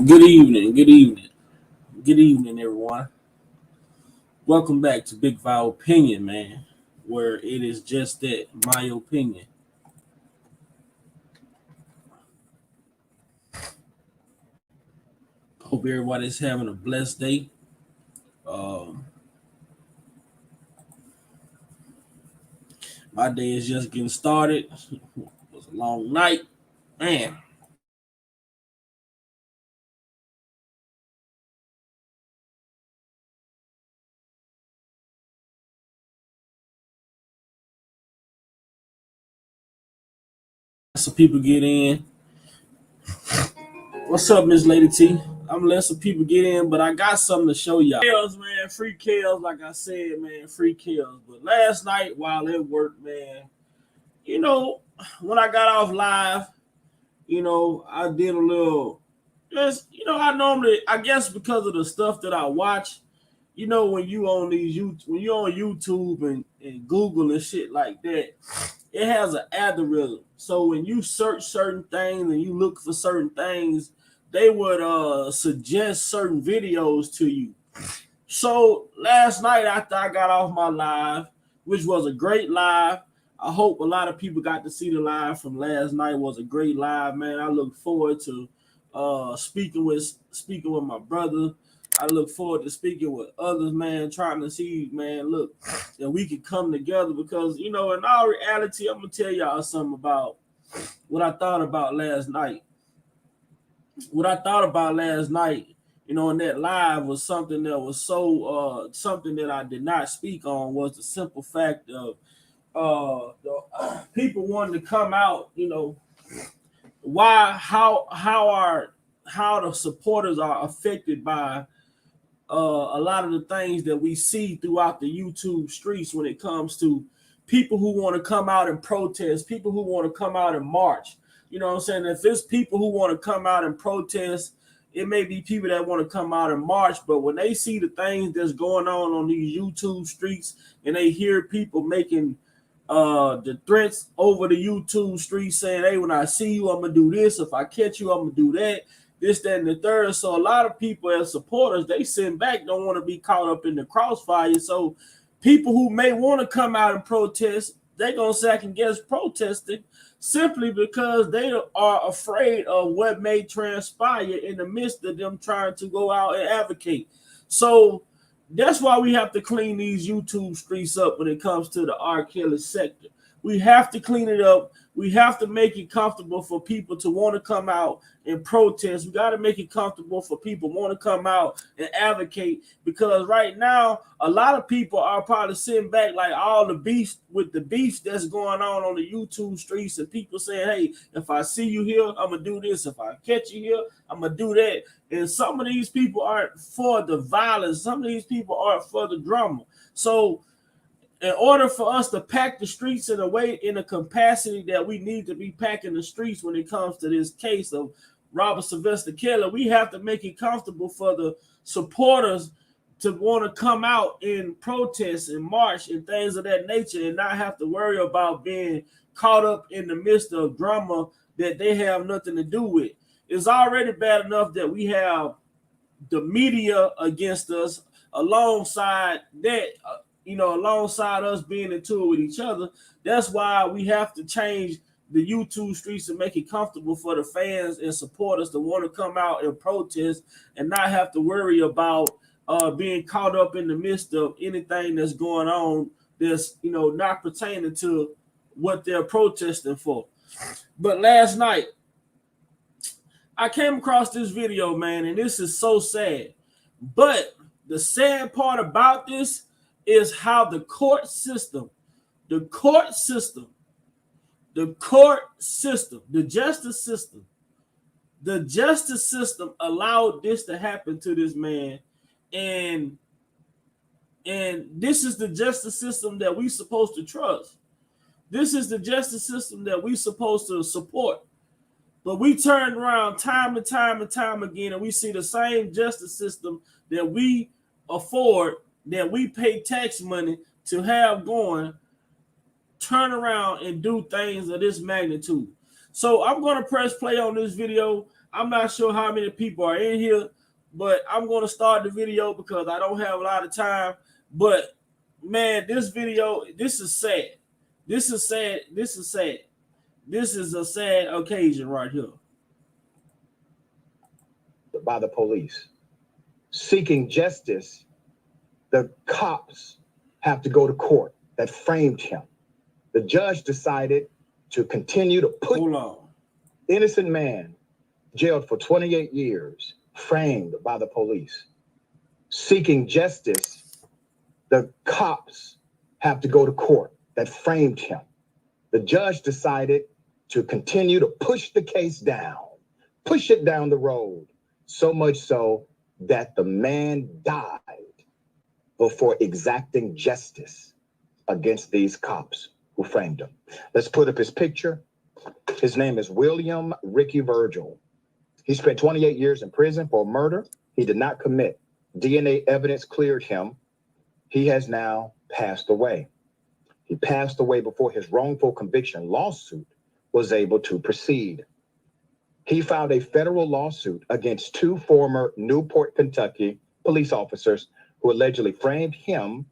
Good evening, good evening, good evening, everyone. Welcome back to Big Val Opinion, man, where it is just that, my opinion. Hope everybody's having a blessed day. Um, my day is just getting started. It was a long night, man. Some people get in. What's up, Miss Lady T? I'm gonna let some people get in, but I got something to show y'all. Kills, man, free kills, like I said, man, free kills. But last night while at work, man, you know, when I got off live, I did a little just, I normally, I guess because of the stuff that I watch, when you on these when you on YouTube and Google and shit like that, it has an algorithm. So when you search certain things and you look for certain things, they would suggest certain videos to you. So last night after I got off my live, which was a great live, I hope a lot of people got to see the live from last night. It was a great live, man. I look forward to speaking with my brother. I look forward to speaking with others, man, trying to see, man, look, that we can come together because, in all reality, I'm gonna tell y'all something about what I thought about last night. What I thought about last night, in that live was something that was something that I did not speak on was the simple fact of the people wanting to come out, why how the supporters are affected by a lot of the things that we see throughout the YouTube streets when it comes to people who want to come out and protest, people who want to come out and march. You know what I'm saying? If it's people who want to come out and protest, it may be people that want to come out and march, but when they see the things that's going on these YouTube streets and they hear people making the threats over the YouTube streets saying, hey, when I see you, I'm gonna do this. If I catch you, I'm gonna do that. This, that, and the third. So a lot of people as supporters, they sit back, don't want to be caught up in the crossfire. So people who may want to come out and protest, they're gonna second guess protesting simply because they are afraid of what may transpire in the midst of them trying to go out and advocate. So that's why we have to clean these YouTube streets up when it comes to the R. Kelly sector. We have to clean it up. We have to make it comfortable for people to want to come out and protest. We got to make it comfortable for people to want to come out and advocate because right now, a lot of people are probably sitting back like all the beef with the beef that's going on the YouTube streets and people saying, hey, if I see you here, I'm going to do this. If I catch you here, I'm going to do that. And some of these people aren't for the violence. Some of these people aren't for the drama. So in order for us to pack the streets in a capacity that we need to be packing the streets when it comes to this case of Robert Sylvester Kelly, we have to make it comfortable for the supporters to want to come out and protest and march and things of that nature and not have to worry about being caught up in the midst of drama that they have nothing to do with. It's already bad enough that we have the media against us alongside that, alongside us being into it with each other. That's why we have to change the YouTube streets to make it comfortable for the fans and supporters to want to come out and protest and not have to worry about being caught up in the midst of anything that's going on that's, not pertaining to what they're protesting for. But last night, I came across this video, man, and this is so sad. But the sad part about this is how the court system, the court system, the court system, the justice system, the justice system allowed this to happen to this man. And this is the justice system that we supposed to trust. This is the justice system that we supposed to support. But we turn around time and time and time again, and we see the same justice system that we afford, that we pay tax money to have going, turn around and do things of this magnitude. So I'm going to press play on this video. I'm not sure how many people are in here, but I'm going to start the video because I don't have a lot of time. But man, this video, this is sad. This is sad. This is sad. This is a sad occasion right here. By the police. Seeking justice, the cops have to go to court that framed him. The judge decided to continue to put innocent man jailed for 28 years, framed by the police. Seeking justice, the cops have to go to court that framed him. The judge decided to continue to push the case down, push it down the road, so much so that the man died before exacting justice against these cops who framed him. Let's put up his picture. His name is William Ricky Virgil. He spent 28 years in prison for murder he did not commit. DNA evidence cleared him. He has now passed away. He passed away before his wrongful conviction lawsuit was able to proceed. He filed a federal lawsuit against 2 former Newport, Kentucky police officers who allegedly framed him.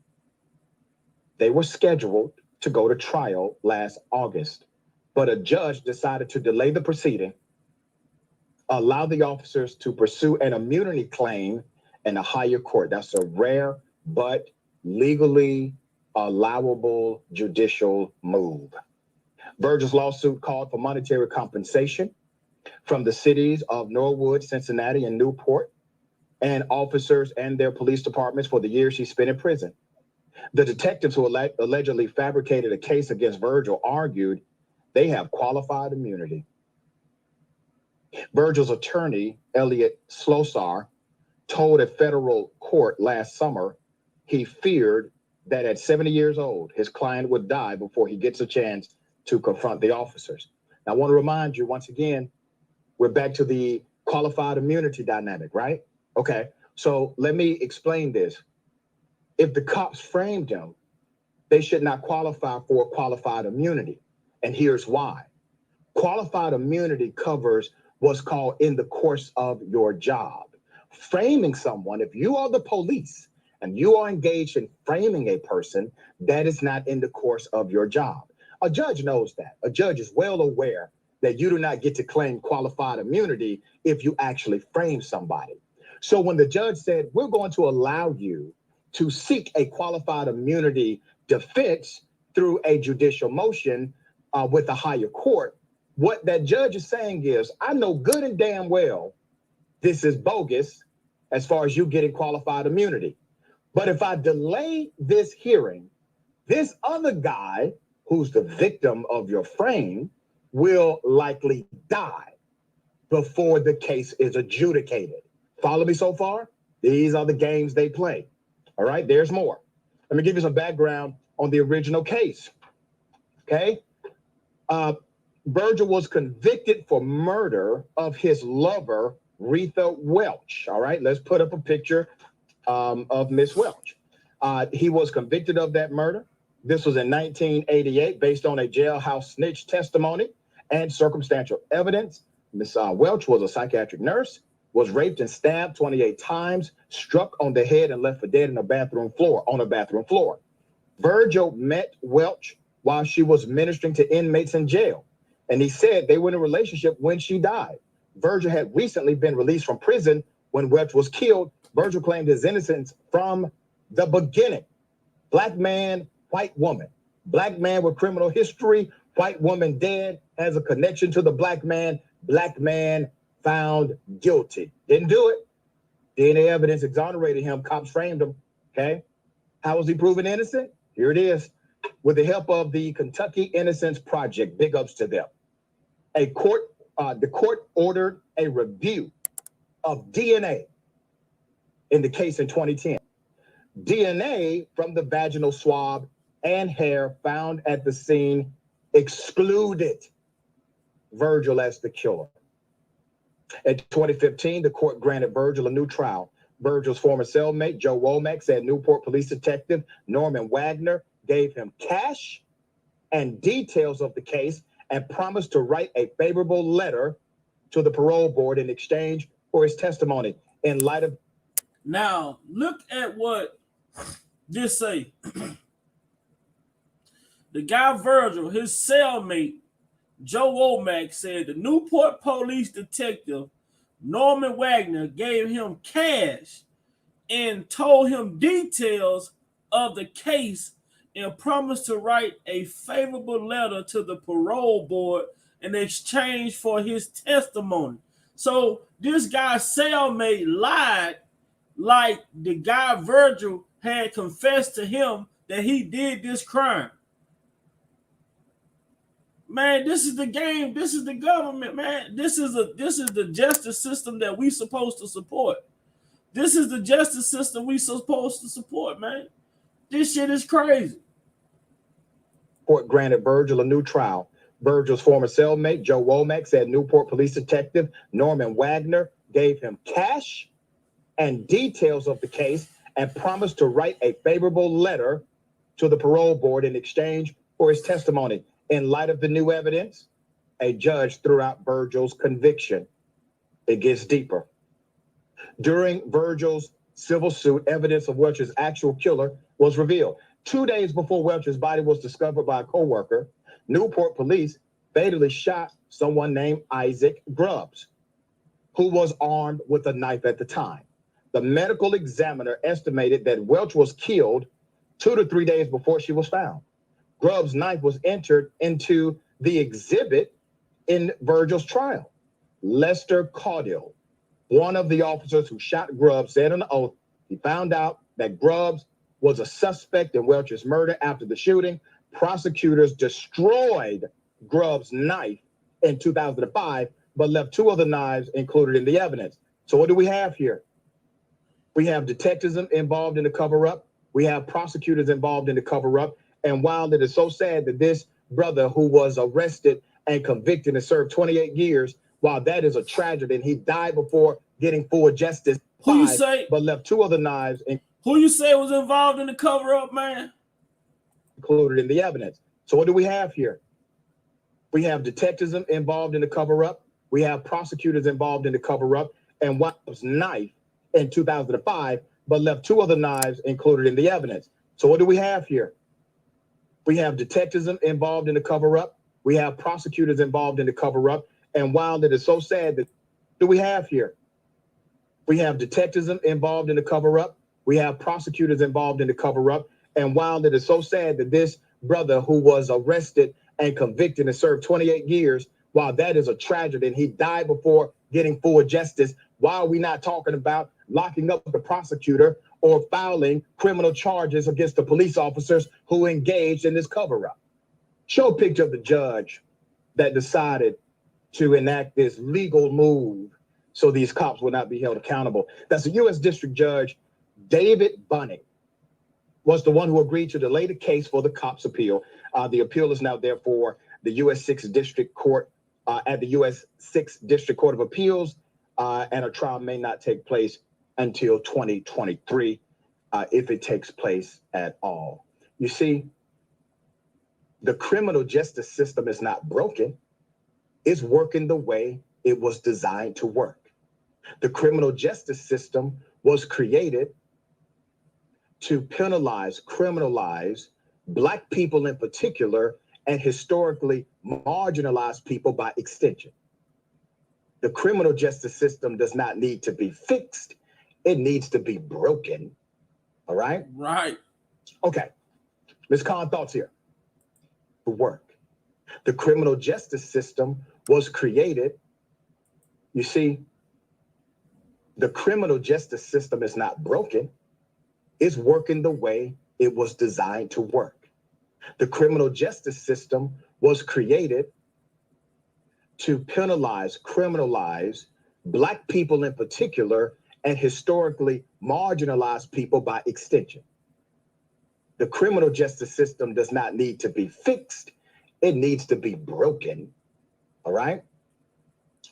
They were scheduled to go to trial last August, but a judge decided to delay the proceeding, allow the officers to pursue an immunity claim in a higher court. That's a rare but legally allowable judicial move. Virgil's lawsuit called for monetary compensation from the cities of Norwood, Cincinnati, and Newport, and officers and their police departments for the years he spent in prison. The detectives who allegedly fabricated a case against Virgil argued they have qualified immunity. Virgil's attorney, Elliot Slosar, told a federal court last summer he feared that at 70 years old, his client would die before he gets a chance to confront the officers. Now, I want to remind you once again, we're back to the qualified immunity dynamic, right? Okay, so let me explain this. If the cops framed him, they should not qualify for qualified immunity. And here's why. Qualified immunity covers what's called in the course of your job. Framing someone, if you are the police and you are engaged in framing a person, that is not in the course of your job. A judge knows that. A judge is well aware that you do not get to claim qualified immunity if you actually frame somebody. So when the judge said, we're going to allow you to seek a qualified immunity defense through a judicial motion with a higher court, what that judge is saying is, I know good and damn well this is bogus as far as you getting qualified immunity. But if I delay this hearing, this other guy who's the victim of your frame will likely die before the case is adjudicated. Follow me so far? These are the games they play. All right, there's more. Let me give you some background on the original case. Okay. Virgil was convicted for murder of his lover, Retha Welch. All right, let's put up a picture of Miss Welch. He was convicted of that murder. This was in 1988 based on a jailhouse snitch testimony and circumstantial evidence. Miss Welch was a psychiatric nurse, was raped and stabbed 28 times, struck on the head and left for dead on a bathroom floor. Virgil met Welch while she was ministering to inmates in jail, and he said they were in a relationship when she died. Virgil had recently been released from prison when Welch was killed. Virgil claimed his innocence from the beginning. Black man, white woman. Black man with criminal history, white woman dead, has a connection to the black man found guilty. Didn't do it. DNA evidence exonerated him. Cops framed him. Okay. How was he proven innocent? Here it is. With the help of the Kentucky Innocence Project, big ups to them. The court ordered a review of DNA in the case in 2010. DNA from the vaginal swab and hair found at the scene excluded Virgil as the killer. In 2015, the court granted Virgil a new trial. Virgil's former cellmate, Joe Womack, said Newport police detective Norman Wagner gave him cash and details of the case and promised to write a favorable letter to the parole board in exchange for his testimony in light of. Now, look at what this say. The guy Virgil, his cellmate, Joe Womack, said the Newport police detective Norman Wagner gave him cash and told him details of the case and promised to write a favorable letter to the parole board in exchange for his testimony. So this guy's cellmate lied, like the guy Virgil had confessed to him that he did this crime. Man, this is the game. This is the government, man. This is the justice system that we supposed to support. This is the justice system we supposed to support, man. This shit is crazy. Court granted Virgil a new trial. Virgil's former cellmate, Joe Womack, said Newport police detective Norman Wagner gave him cash and details of the case and promised to write a favorable letter to the parole board in exchange for his testimony. In light of the new evidence, a judge threw out Virgil's conviction. It gets deeper. During Virgil's civil suit, evidence of Welch's actual killer was revealed. 2 days before Welch's body was discovered by a coworker, Newport police fatally shot someone named Isaac Grubbs, who was armed with a knife at the time. The medical examiner estimated that Welch was killed 2 to 3 days before she was found. Grubbs' knife was entered into the exhibit in Virgil's trial. Lester Caudill, one of the officers who shot Grubbs, said on the oath he found out that Grubbs was a suspect in Welch's murder. After the shooting, prosecutors destroyed Grubbs' knife in 2005, but left 2 other knives included in the evidence. So what do we have here? We have detectives involved in the cover-up. We have prosecutors involved in the cover-up. And while it is so sad that this brother who was arrested and convicted and served 28 years, while that is a tragedy, and he died before getting full justice, who you say, but left 2 other knives. Who you say was involved in the cover-up, man? Included in the evidence. So what do we have here? We have detectives involved in the cover-up. We have prosecutors involved in the cover-up. And Welch's knife in 2005, but left 2 other knives included in the evidence. So what do we have here? We have detectives involved in the cover-up. We have prosecutors involved in the cover-up. And while it is so sad that do we have here? We have detectives involved in the cover-up. We have prosecutors involved in the cover-up. And while it is so sad that this brother who was arrested and convicted and served 28 years, while that is a tragedy, and he died before getting full justice, why are we not talking about locking up the prosecutor or filing criminal charges against the police officers who engaged in this cover-up? Show a picture of the judge that decided to enact this legal move so these cops will not be held accountable. That's the U.S. District Judge David Bunning was the one who agreed to delay the case for the cops' appeal. The appeal is now therefore the U.S. 6th District Court at the U.S. 6th District Court of Appeals, and a trial may not take place until 2023, if it takes place at all. You see, the criminal justice system is not broken. It's working the way it was designed to work. The criminal justice system was created to penalize, criminalize Black people in particular, and historically marginalized people by extension. The criminal justice system does not need to be fixed. It needs to be broken. All right? Right. Okay. Ms. Khan, thoughts here. The work. The criminal justice system was created. You see, the criminal justice system is not broken. It's working the way it was designed to work. The criminal justice system was created to penalize, criminalize Black people in particular, and historically marginalized people by extension. The criminal justice system does not need to be fixed. It needs to be broken. All right?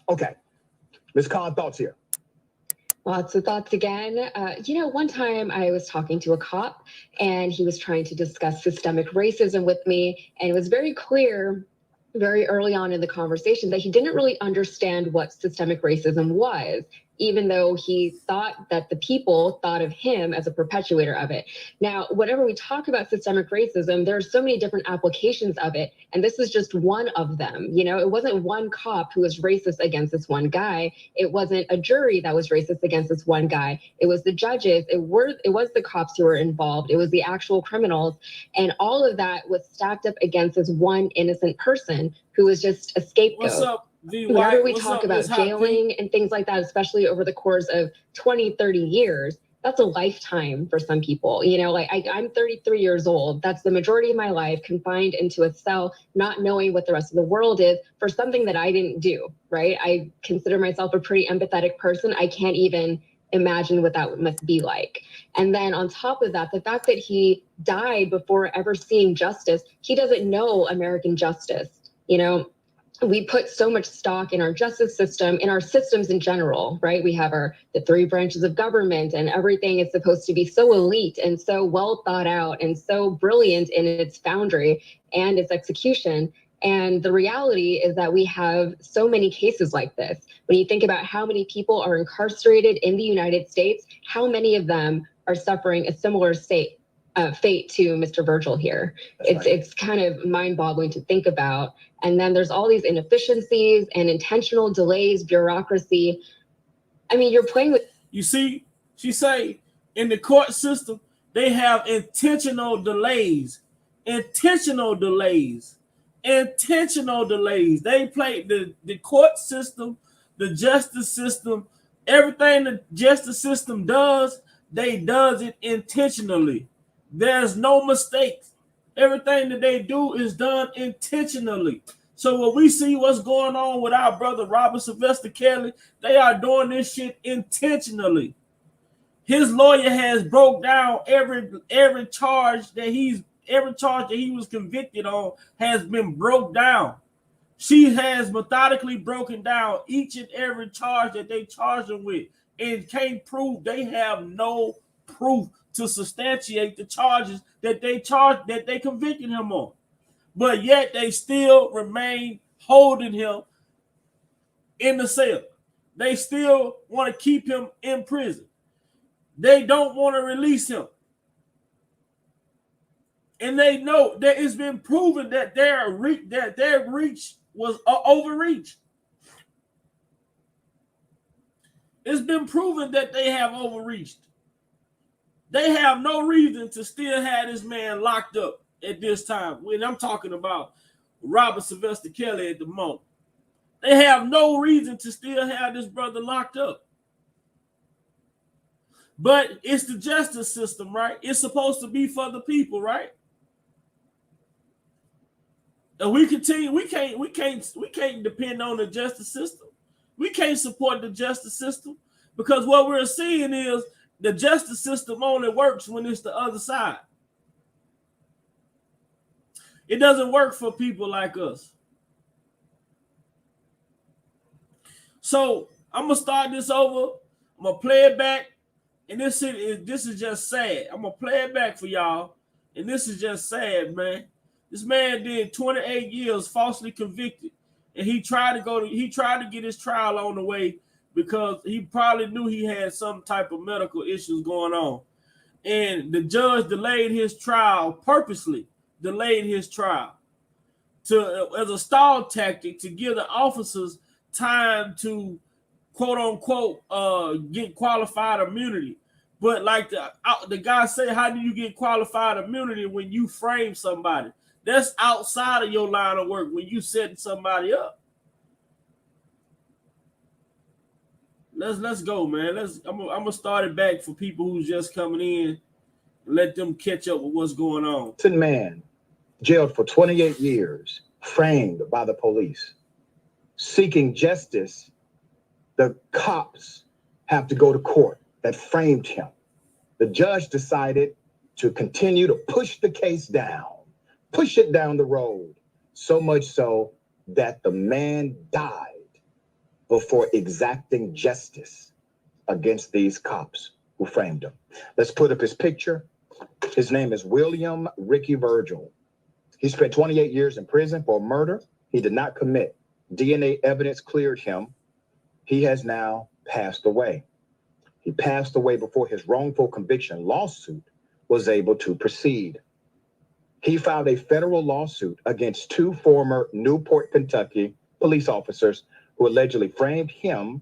Okay. Ms. Khan, thoughts here. Lots of thoughts again. One time I was talking to a cop and he was trying to discuss systemic racism with me, and it was very clear very early on in the conversation that he didn't really understand what systemic racism was, even though he thought that the people thought of him as a perpetuator of it. Now, whenever we talk about systemic racism, there are so many different applications of it, and this is just one of them. You know, it wasn't one cop who was racist against this one guy. It wasn't a jury that was racist against this one guy. It was the judges. It was the cops who were involved. It was the actual criminals, and all of that was stacked up against this one innocent person who was just a scapegoat. What's up? Whenever we talk about jailing and things like that, especially over the course of 20, 30 years, that's a lifetime for some people. You know, like I'm 33 years old. That's the majority of my life confined into a cell, not knowing what the rest of the world is for something that I didn't do, right? I consider myself a pretty empathetic person. I can't even imagine what that must be like. And then on top of that, the fact that he died before ever seeing justice, he doesn't know American justice. You know, we put so much stock in our justice system, in our systems in general, right? We have the 3 branches of government, and everything is supposed to be so elite and so well thought out and so brilliant in its foundry and its execution. And the reality is that we have so many cases like this. When you think about how many people are incarcerated in the United States, how many of them are suffering a similar fate to Mr. Virgil here. It's kind of mind-boggling to think about. And then there's all these inefficiencies and intentional delays, bureaucracy. I mean, you're playing with. You see, she say in the court system, they have intentional delays. They play the court system, the justice system, everything the justice system does, does it intentionally. There's no mistakes. Everything that they do is done intentionally. So when we see what's going on with our brother Robert Sylvester Kelly, they are doing this shit intentionally. His lawyer has broke down every charge that he was convicted on has been broke down. She has methodically broken down each and every charge that they charged him with, and can't prove. They have no proof to substantiate the charges that they convicted him on. But yet they still remain holding him in the cell. They still want to keep him in prison. They don't want to release him. And they know that it's been proven that their reach was overreach. It's been proven that they have overreached. They have no reason to still have this man locked up at this time. When I'm talking about Robert Sylvester Kelly at the moment, they have no reason to still have this brother locked up. But it's the justice system, right? It's supposed to be for the people, right? And we continue. We can't depend on the justice system. We can't support the justice system because what we're seeing is the justice system only works when it's the other side. It doesn't work for people like us. So I'm gonna start this over. I'm gonna play it back, and this is just sad. I'm gonna play it back for y'all, and this is just sad, man. This man did 28 years falsely convicted, and he tried to get his trial on the way because he probably knew he had some type of medical issues going on. And the judge delayed his trial, purposely delayed his trial as a stall tactic to give the officers time to quote unquote get qualified immunity. But like the guy said, how do you get qualified immunity when you frame somebody? That's outside of your line of work when you setting somebody up. Let's go, man. I'm gonna start it back for people who's just coming in and let them catch up with what's going on. Man, jailed for 28 years, framed by the police, seeking justice. The cops have to go to court that framed him. The judge decided to continue to push the case down. Push it down the road, so much so that the man died before exacting justice against these cops who framed him. Let's put up his picture. His name is William Ricky Virgil. He spent 28 years in prison for murder He did not commit. DNA evidence cleared him. He has now passed away. He passed away before his wrongful conviction lawsuit was able to proceed. He filed a federal lawsuit against 2 former Newport, Kentucky police officers who allegedly framed him.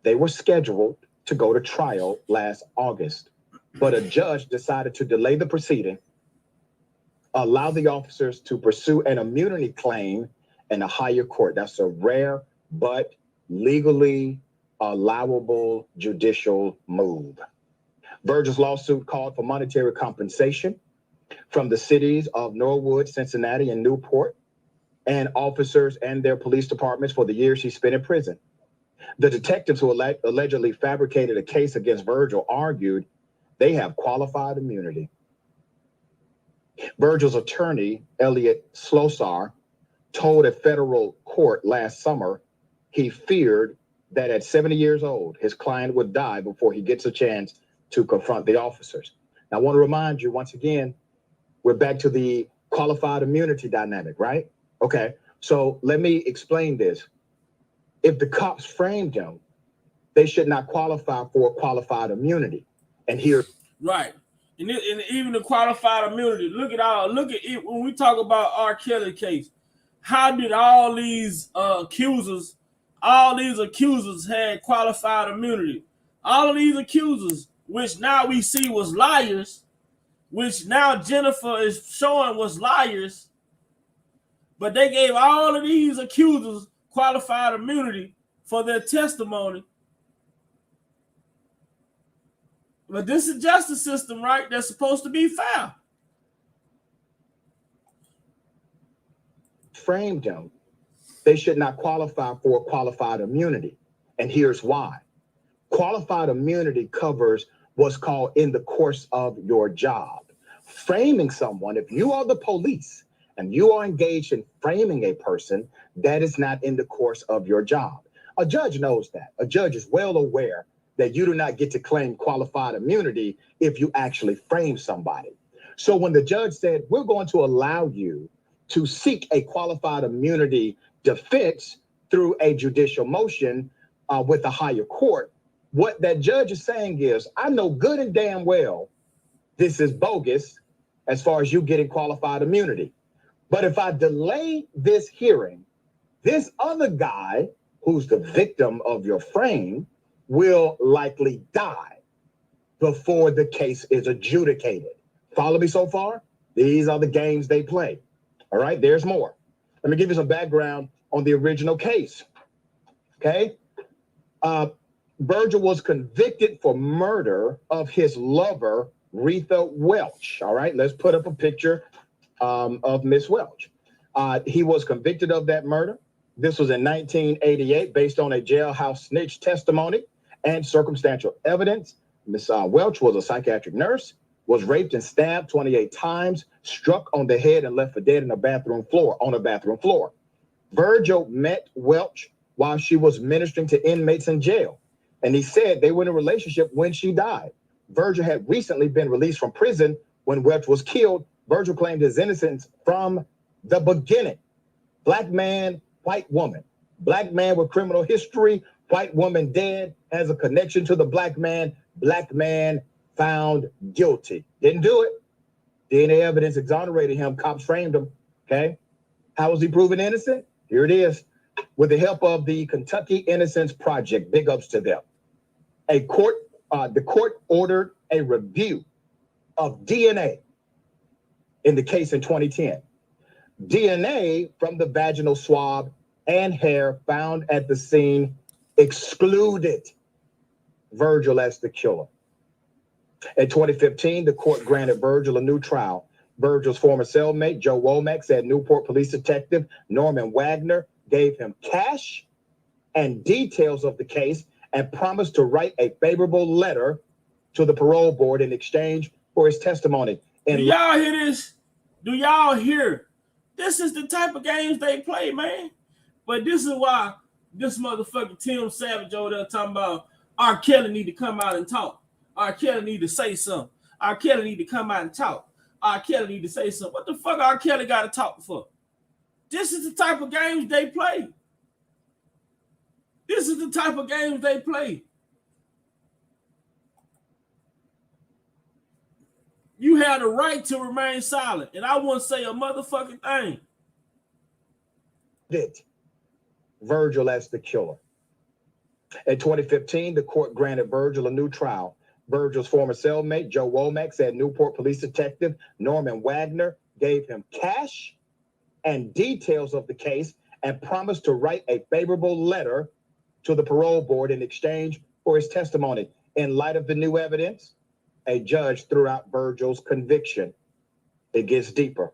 They were scheduled to go to trial last August, but a judge decided to delay the proceeding, allow the officers to pursue an immunity claim in a higher court. That's a rare but legally allowable judicial move. Virgil's lawsuit called for monetary compensation from the cities of Norwood, Cincinnati, and Newport, and officers and their police departments for the years he spent in prison. The detectives who allegedly fabricated a case against Virgil argued they have qualified immunity. Virgil's attorney, Elliot Slosar, told a federal court last summer he feared that at 70 years old, his client would die before he gets a chance to confront the officers. Now, I want to remind you once again, we're back to the qualified immunity dynamic, right? Okay, so let me explain this. If the cops framed him, they should not qualify for qualified immunity. And here, right, and even the qualified immunity. Look at it when we talk about R. Kelly case. How did all these accusers had qualified immunity? All of these accusers, which now we see was liars, which now Jennifer is showing was liars, but they gave all of these accusers qualified immunity for their testimony. But this is justice system, right? That's supposed to be fair. Framed him, they should not qualify for qualified immunity. And here's why. Qualified immunity covers what's called in the course of your job. Framing someone, if you are the police and you are engaged in framing a person, that is not in the course of your job. A judge knows that. A judge is well aware that you do not get to claim qualified immunity if you actually frame somebody. So when the judge said, we're going to allow you to seek a qualified immunity defense through a judicial motion with a higher court, what that judge is saying is, I know good and damn well this is bogus as far as you getting qualified immunity. But if I delay this hearing, this other guy who's the victim of your frame will likely die before the case is adjudicated. Follow me so far? These are the games they play. All right, there's more. Let me give you some background on the original case. Okay. Virgil was convicted for murder of his lover, Retha Welch. All right, let's put up a picture of Miss Welch. He was convicted of that murder. This was in 1988 based on a jailhouse snitch testimony and circumstantial evidence. Miss Welch was a psychiatric nurse, was raped and stabbed 28 times, struck on the head and left for dead on a bathroom floor. Virgil met Welch while she was ministering to inmates in jail, and he said they were in a relationship when she died. Virgil had recently been released from prison when Welch was killed. Virgil claimed his innocence from the beginning. Black man, white woman. Black man with criminal history, white woman dead, has a connection to the black man found guilty. Didn't do it. DNA evidence exonerated him. Cops framed him. Okay. How was he proven innocent? Here it is. With the help of the Kentucky Innocence Project, big ups to them. The court ordered a review of DNA in the case in 2010. DNA from the vaginal swab and hair found at the scene excluded Virgil as the killer. In 2015, the court granted Virgil a new trial. Virgil's former cellmate, Joe Womack, said Newport police detective Norman Wagner gave him cash and details of the case and promised to write a favorable letter to the parole board in exchange for his testimony. Do y'all hear this? Do y'all hear? This is the type of games they play, man. But this is why this motherfucker Tim Savage over there talking about R. Kelly need to come out and talk. R. Kelly need to say something. R. Kelly need to come out and talk. R. Kelly need to say something. What the fuck R. Kelly got to talk for? This is the type of games they play. This is the type of games they play. You have the right to remain silent, and I wouldn't say a motherfucking thing. Virgil as the killer. In 2015, the court granted Virgil a new trial. Virgil's former cellmate, Joe Womack, said Newport police detective Norman Wagner gave him cash and details of the case and promised to write a favorable letter to the parole board in exchange for his testimony. In light of the new evidence, a judge threw out Virgil's conviction. It gets deeper.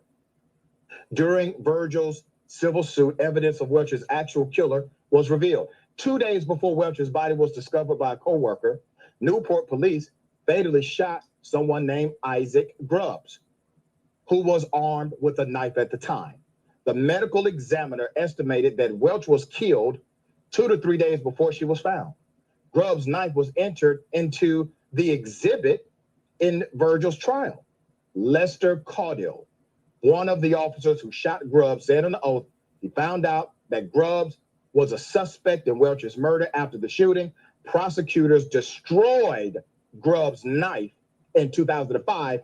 During Virgil's civil suit, evidence of Welch's actual killer was revealed. 2 days before Welch's body was discovered by a co-worker, Newport police fatally shot someone named Isaac Grubbs, who was armed with a knife at the time. The medical examiner estimated that Welch was killed 2 to 3 days before she was found. Grubbs' knife was entered into the exhibit in Virgil's trial. Lester Caudill, one of the officers who shot Grubbs, said on the oath he found out that Grubbs was a suspect in Welch's murder. After the shooting, prosecutors destroyed Grubbs' knife in 2005.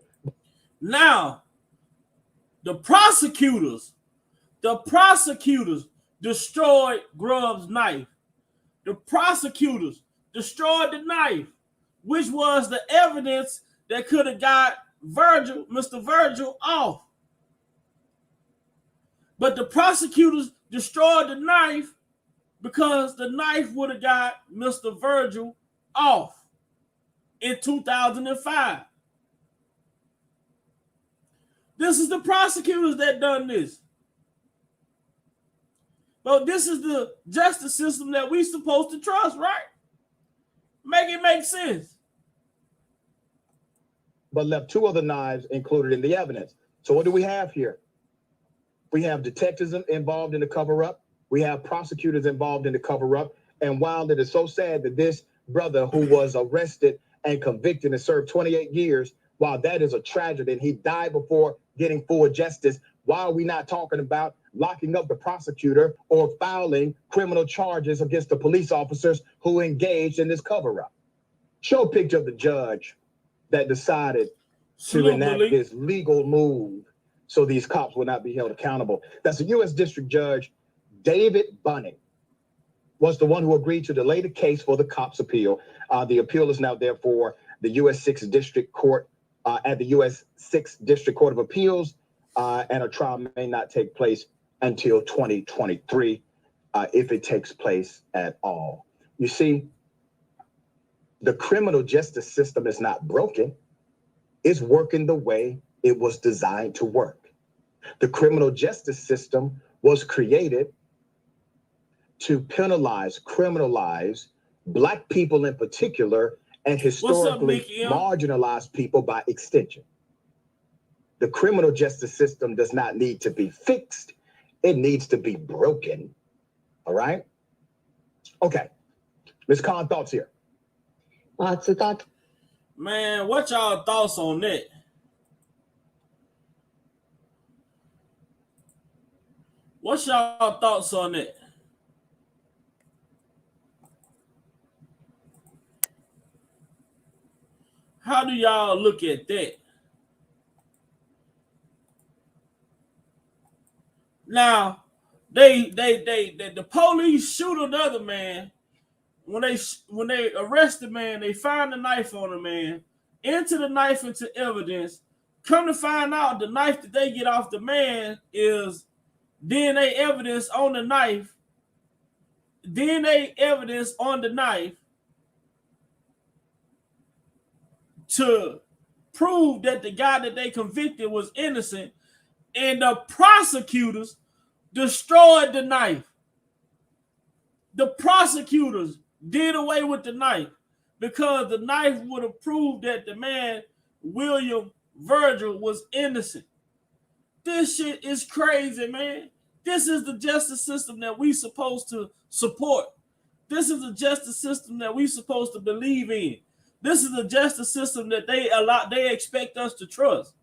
Now, the prosecutors destroyed Grubbs' knife. The prosecutors destroyed the knife, which was the evidence that could have got Mr. Virgil off. But the prosecutors destroyed the knife because the knife would have got Mr. Virgil off in 2005. This is the prosecutors that done this. But this is the justice system that we supposed to trust, right? Make it make sense. But left 2 other knives included in the evidence. So what do we have here? We have detectives involved in the cover-up. We have prosecutors involved in the cover-up. And while it is so sad that this brother who was arrested and convicted and served 28 years, while that is a tragedy and he died before getting full justice, why are we not talking about locking up the prosecutor or filing criminal charges against the police officers who engaged in this cover-up? Show a picture of the judge that decided to enact this legal move so these cops will not be held accountable. That's the U.S. District Judge David Bunning was the one who agreed to delay the case for the cops' appeal. The appeal is now therefore the U.S. 6th District Court at the U.S. 6th District Court of Appeals, and a trial may not take place until 2023, if it takes place at all. You see, the criminal justice system is not broken. It's working the way it was designed to work. The criminal justice system was created to penalize, criminalize Black people in particular, and historically marginalized people by extension. The criminal justice system does not need to be fixed. It needs to be broken. All right? Okay. Ms. Khan, thoughts here? Lots of thoughts. Man, what y'all thoughts on that? What's y'all thoughts on that? How do y'all look at that? Now, the police shoot another man. When they arrest the man, they find the knife on the man, enter the knife into evidence. Come to find out, the knife that they get off the man is DNA evidence on the knife. DNA evidence on the knife to prove that the guy that they convicted was innocent, and the prosecutors destroyed the knife. The prosecutors did away with the knife because the knife would have proved that the man, William Virgil, was innocent. This shit is crazy, man. This is the justice system that we supposed to support. This is the justice system that we supposed to believe in. This is the justice system that they expect us to trust.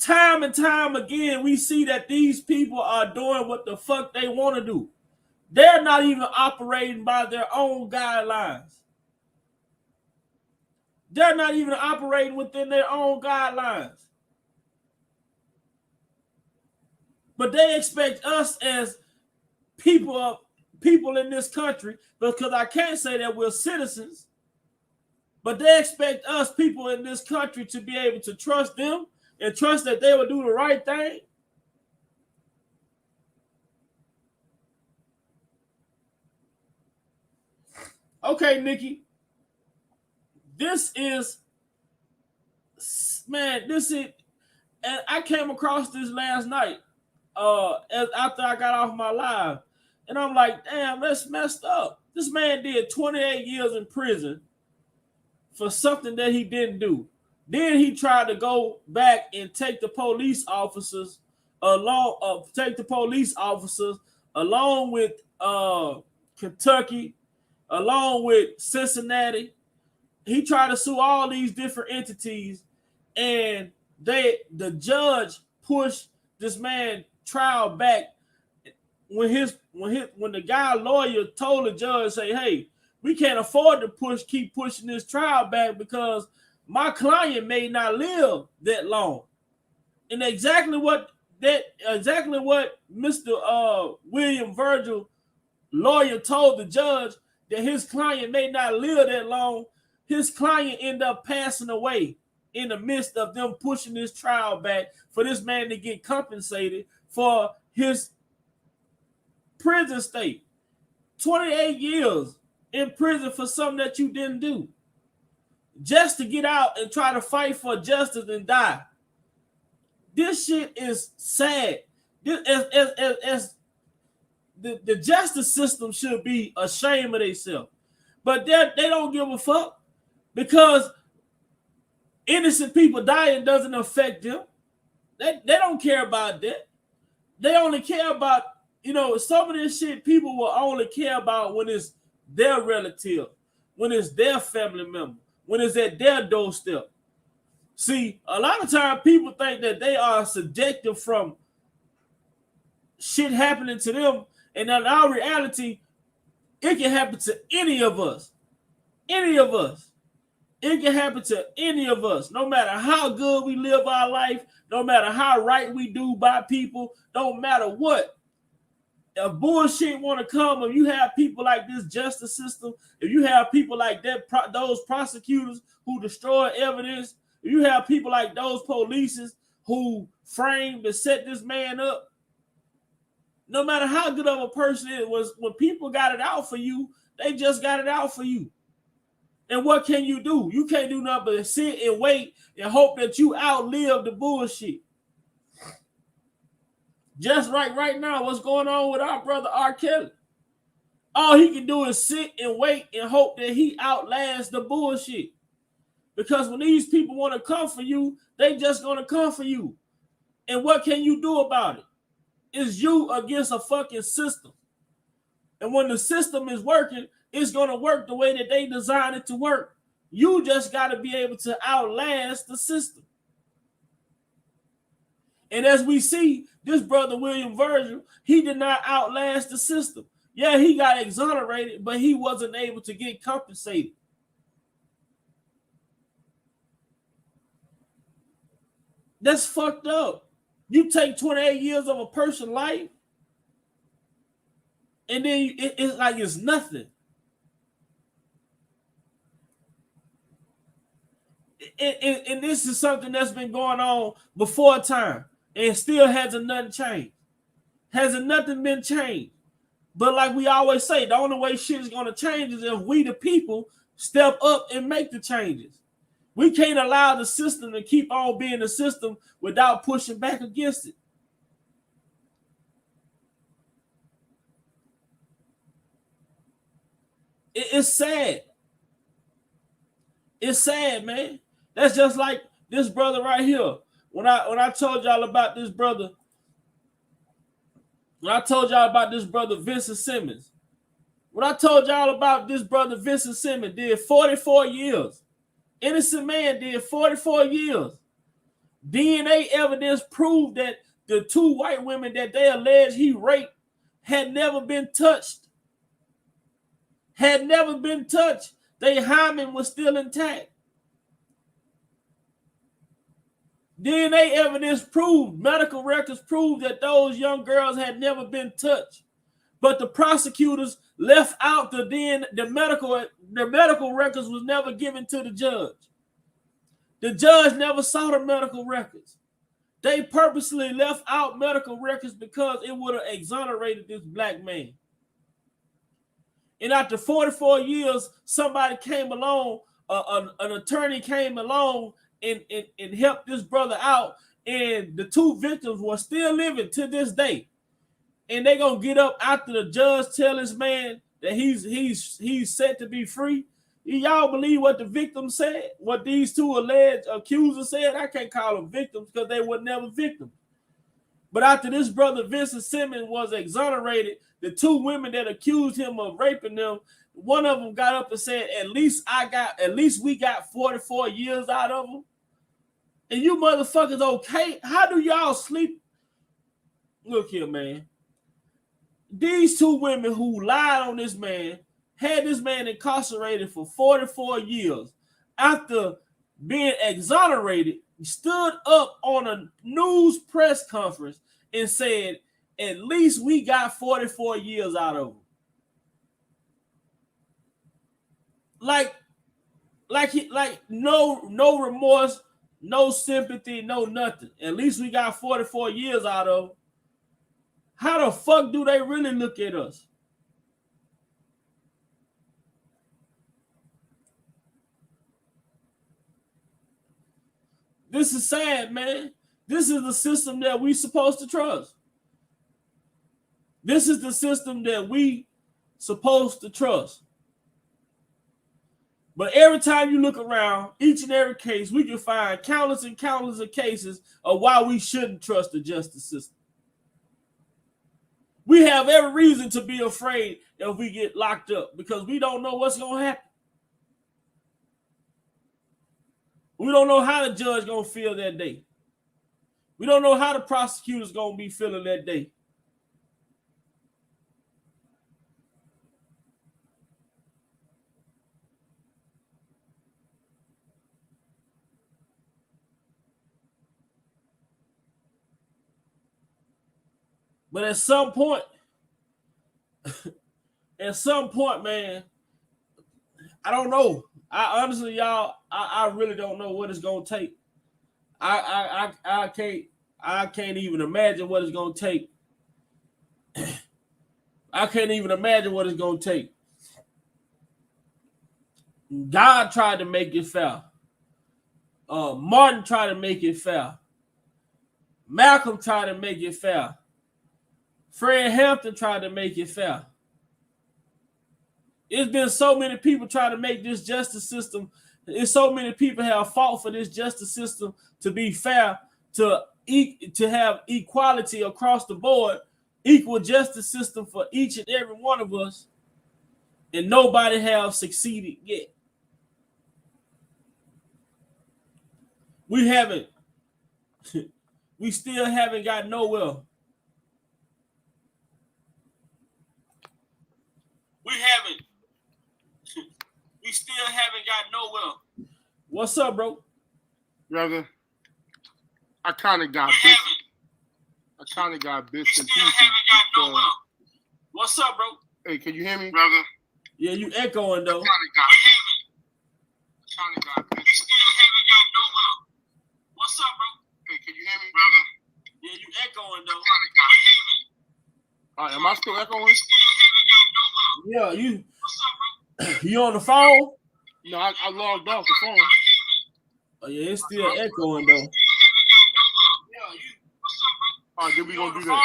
time and time again, we see that these people are doing what the fuck they want to do. They're not even operating by their own guidelines. They're not even operating within their own guidelines. But they expect us as people in this country, because I can't say that we're citizens, but they expect us people in this country to be able to trust them and trust that they will do the right thing. Okay, Nikki. This is, and I came across this last night after I got off my live, and I'm like, damn, that's messed up. This man did 28 years in prison for something that he didn't do. Then he tried to go back and take the police officers along with Kentucky, along with Cincinnati. He tried to sue all these different entities, and the judge pushed this man trial back when the guy lawyer told the judge, say, hey, we can't afford to keep pushing this trial back because my client may not live that long. And exactly what Mr. William Virgil lawyer told the judge, that his client may not live that long. His client ended up passing away in the midst of them pushing this trial back for this man to get compensated for his prison stay. 28 years in prison for something that you didn't do. Just to get out and try to fight for justice and die. This shit is sad. The justice system should be ashamed of themselves. But they don't give a fuck because innocent people dying doesn't affect them. They don't care about that. They only care about, some of this shit people will only care about when it's their relative, when it's their family member, when it's at their doorstep. See, a lot of times people think that they are subjected from shit happening to them, and in our reality, it can happen to any of us. Any of us. It can happen to any of us. No matter how good we live our life, no matter how right we do by people, no matter what. If bullshit want to come, if you have people like this justice system, if you have people like that, those prosecutors who destroy evidence, if you have people like those police who framed and set this man up, no matter how good of a person it was, when people got it out for you, they just got it out for you. And what can you do? You can't do nothing but sit and wait and hope that you outlive the bullshit. Just right now, what's going on with our brother R. Kelly? All he can do is sit and wait and hope that he outlasts the bullshit. Because when these people want to come for you, they just going to come for you. And what can you do about it? It's you against a fucking system. And when the system is working, it's going to work the way that they designed it to work. You just got to be able to outlast the system. And as we see, this brother William Virgil, he did not outlast the system. Yeah, he got exonerated, but he wasn't able to get compensated. That's fucked up. You take 28 years of a person's life, and then it's like it's nothing. And this is something that's been going on before time, and still hasn't nothing changed. Hasn't nothing been changed. But like we always say, the only way shit is going to change is if we, the people, step up and make the changes. We can't allow the system to keep on being the system without pushing back against it. It's sad. It's sad, man. That's just like this brother right here. When I told y'all about this brother, Vincent Simmons. When I told y'all about this brother Vincent Simmons, did 44 years. Innocent man did 44 years. DNA evidence proved that the 2 white women that they alleged he raped had never been touched. Had never been touched. Their hymen was still intact. DNA evidence proved, medical records proved that those young girls had never been touched. But the prosecutors left out the medical records was never given to the judge. The judge never saw the medical records. They purposely left out medical records because it would have exonerated this black man. And after 44 years, somebody came along, an attorney came along and helped this brother out. And the 2 victims were still living to this day. And they're going to get up after the judge tell this man that he's set to be free. Y'all believe what the victim said? What these 2 alleged accusers said? I can't call them victims because they were never victims. But after this brother Vincent Simmons was exonerated, the 2 women that accused him of raping them, one of them got up and said, at least we got 44 years out of them. And you motherfuckers okay? How do y'all sleep? Look here, man. These 2 women who lied on this man had this man incarcerated for 44 years. After being exonerated, stood up on a news press conference and said, at least we got 44 years out of him. Like no remorse, no sympathy, no nothing. At least we got 44 years out of him. How the fuck do they really look at us? This is sad, man. This is the system that we supposed to trust. This is the system that we supposed to trust. But every time you look around, each and every case, we can find countless and countless of cases of why we shouldn't trust the justice system. We have every reason to be afraid if we get locked up because we don't know what's going to happen. We don't know how the judge going to feel that day. We don't know how the prosecutor's going to be feeling that day. But at some point, man, I don't know. I honestly, y'all, I really don't know what it's gonna take. I can't even imagine what it's gonna take. I can't even imagine what it's gonna take. God tried to make it fair. Martin tried to make it fair. Malcolm tried to make it fair. Fred Hampton tried to make it fair. It's been so many people trying to make this justice system. It's so many people have fought for this justice system to be fair, to have equality across the board, equal justice system for each and every one of us, and nobody have succeeded yet. We haven't. We still haven't got nowhere. We still haven't got nowhere. What's up, bro? Brother, I kind of got bits. I kind of got bits and pieces. What's up, bro? Hey, can you hear me, brother? Yeah, you echoing though. I kind of got bits. Still haven't got nowhere. What's up, bro? Hey, can you hear me, brother? Yeah, you echoing though. All right, am I still echoing? Yeah, you. You on the phone? No, I logged off the phone. Oh yeah, it's still echoing though. All right, then we gonna do that.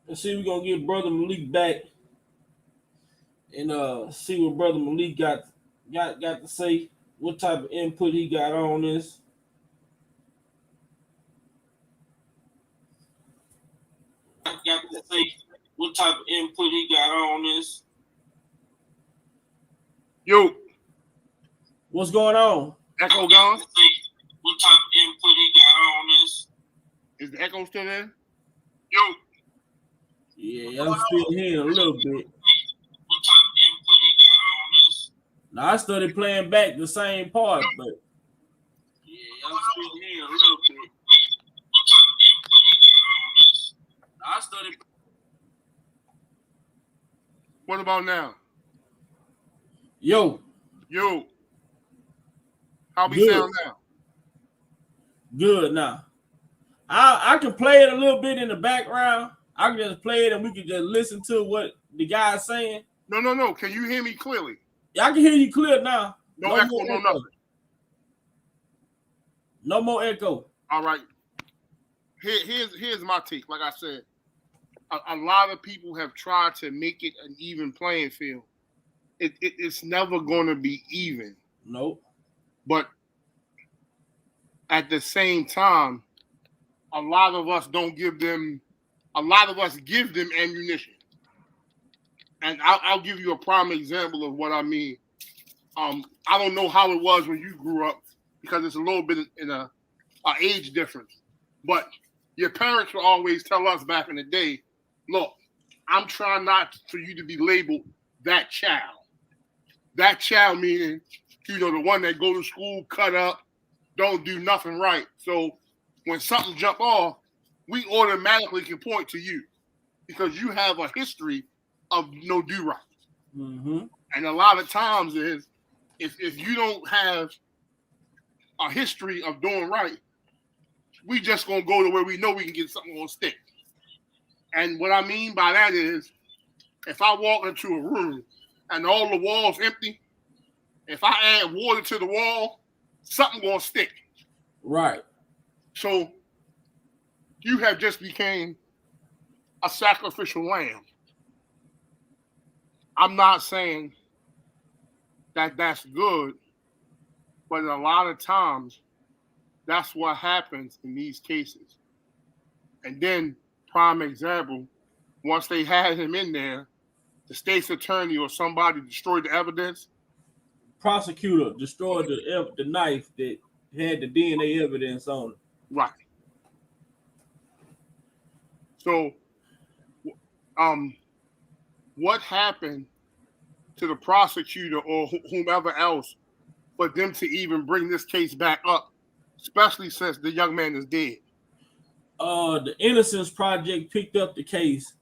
Let's see, we're gonna get Brother Malik back and see what Brother Malik got to say, what type of input he got on this. Got to say what type of input he got on this. Yo, what's going on? Echo gone? What type of input he got on this? Is the echo still there? Yo. Yeah, I'm still hearing a little bit. What type of input he got on this? Now I started playing back the same part, but yeah, I'm still hearing a little bit. What type of input he got on this? Now I started. What about now? Yo. How we sound now? Good now. I can play it a little bit in the background. I can just play it and we can just listen to what the guy's saying. No. Can you hear me clearly? Yeah, I can hear you clear now. No echo, no nothing. No more echo. All right. Here's my take. Like I said, a lot of people have tried to make it an even playing field. It's never going to be even. Nope. But at the same time, a lot of us give them ammunition. And I'll give you a prime example of what I mean. I don't know how it was when you grew up because it's a little bit in a age difference. But your parents would always tell us back in the day, look, I'm trying not for you to be labeled that child. That child meaning, the one that go to school, cut up, don't do nothing right. So when something jump off, we automatically can point to you because you have a history of no do right. Mm-hmm. And a lot of times is if you don't have a history of doing right, we just gonna go to where we know we can get something on stick. And what I mean by that is, if I walk into a room and all the walls empty, if I add water to the wall, something gonna stick. Right. So you have just became a sacrificial lamb. I'm not saying that that's good, but a lot of times that's what happens in these cases. And then, prime example, once they had him in there, the state's attorney or somebody destroyed the evidence. Prosecutor destroyed the knife that had the DNA evidence on it. Right. So, what happened to the prosecutor or whomever else for them to even bring this case back up, especially since the young man is dead? The Innocence Project picked up the case,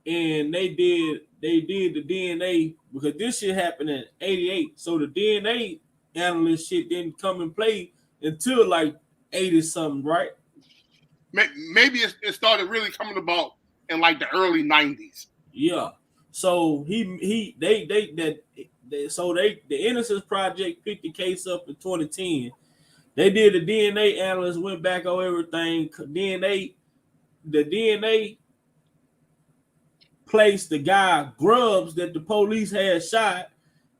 and they did the DNA because this shit happened in '88. So the DNA analyst shit didn't come and play until like 80 something, right? Maybe it started really coming about in like the early 90s. Yeah. So the Innocence Project picked the case up in 2010. They did the DNA analyst, went back on everything. The DNA placed the guy Grubbs that the police had shot.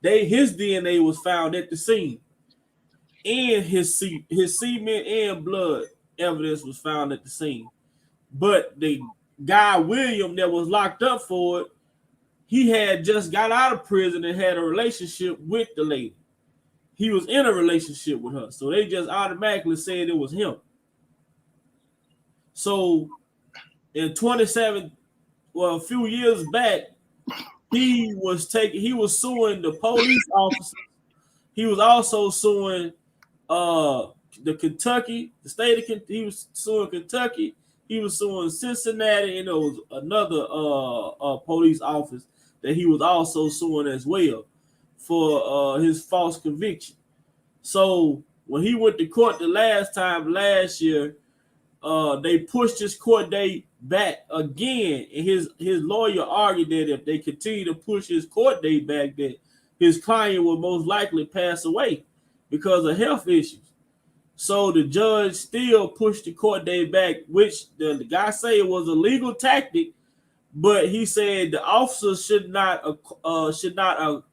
His DNA was found at the scene, and his semen and blood evidence was found at the scene. But the guy William that was locked up for it, he had just got out of prison and had a relationship with the lady. He was in a relationship with her, so they just automatically said it was him. So in a few years back, he was suing the police officers. He was also suing the state of Kentucky. He was suing Kentucky. He was suing Cincinnati, and there was another police office that he was also suing as well for his false conviction. So when he went to court last year, they pushed his court date back again, and his lawyer argued that if they continue to push his court date back, that his client will most likely pass away because of health issues. So the judge still pushed the court date back, which the guy say it was a legal tactic, but he said the officers should not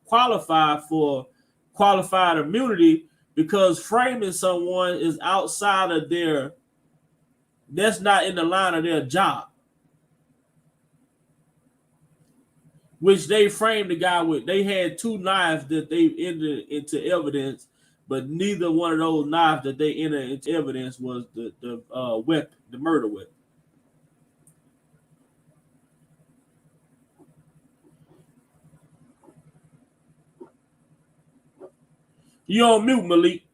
qualify for qualified immunity because framing someone is outside of their, that's not in the line of their job, which they framed the guy with. They had 2 knives that they entered into evidence, but neither one of those knives that they entered into evidence was the weapon, the murder weapon. You on mute, Malik.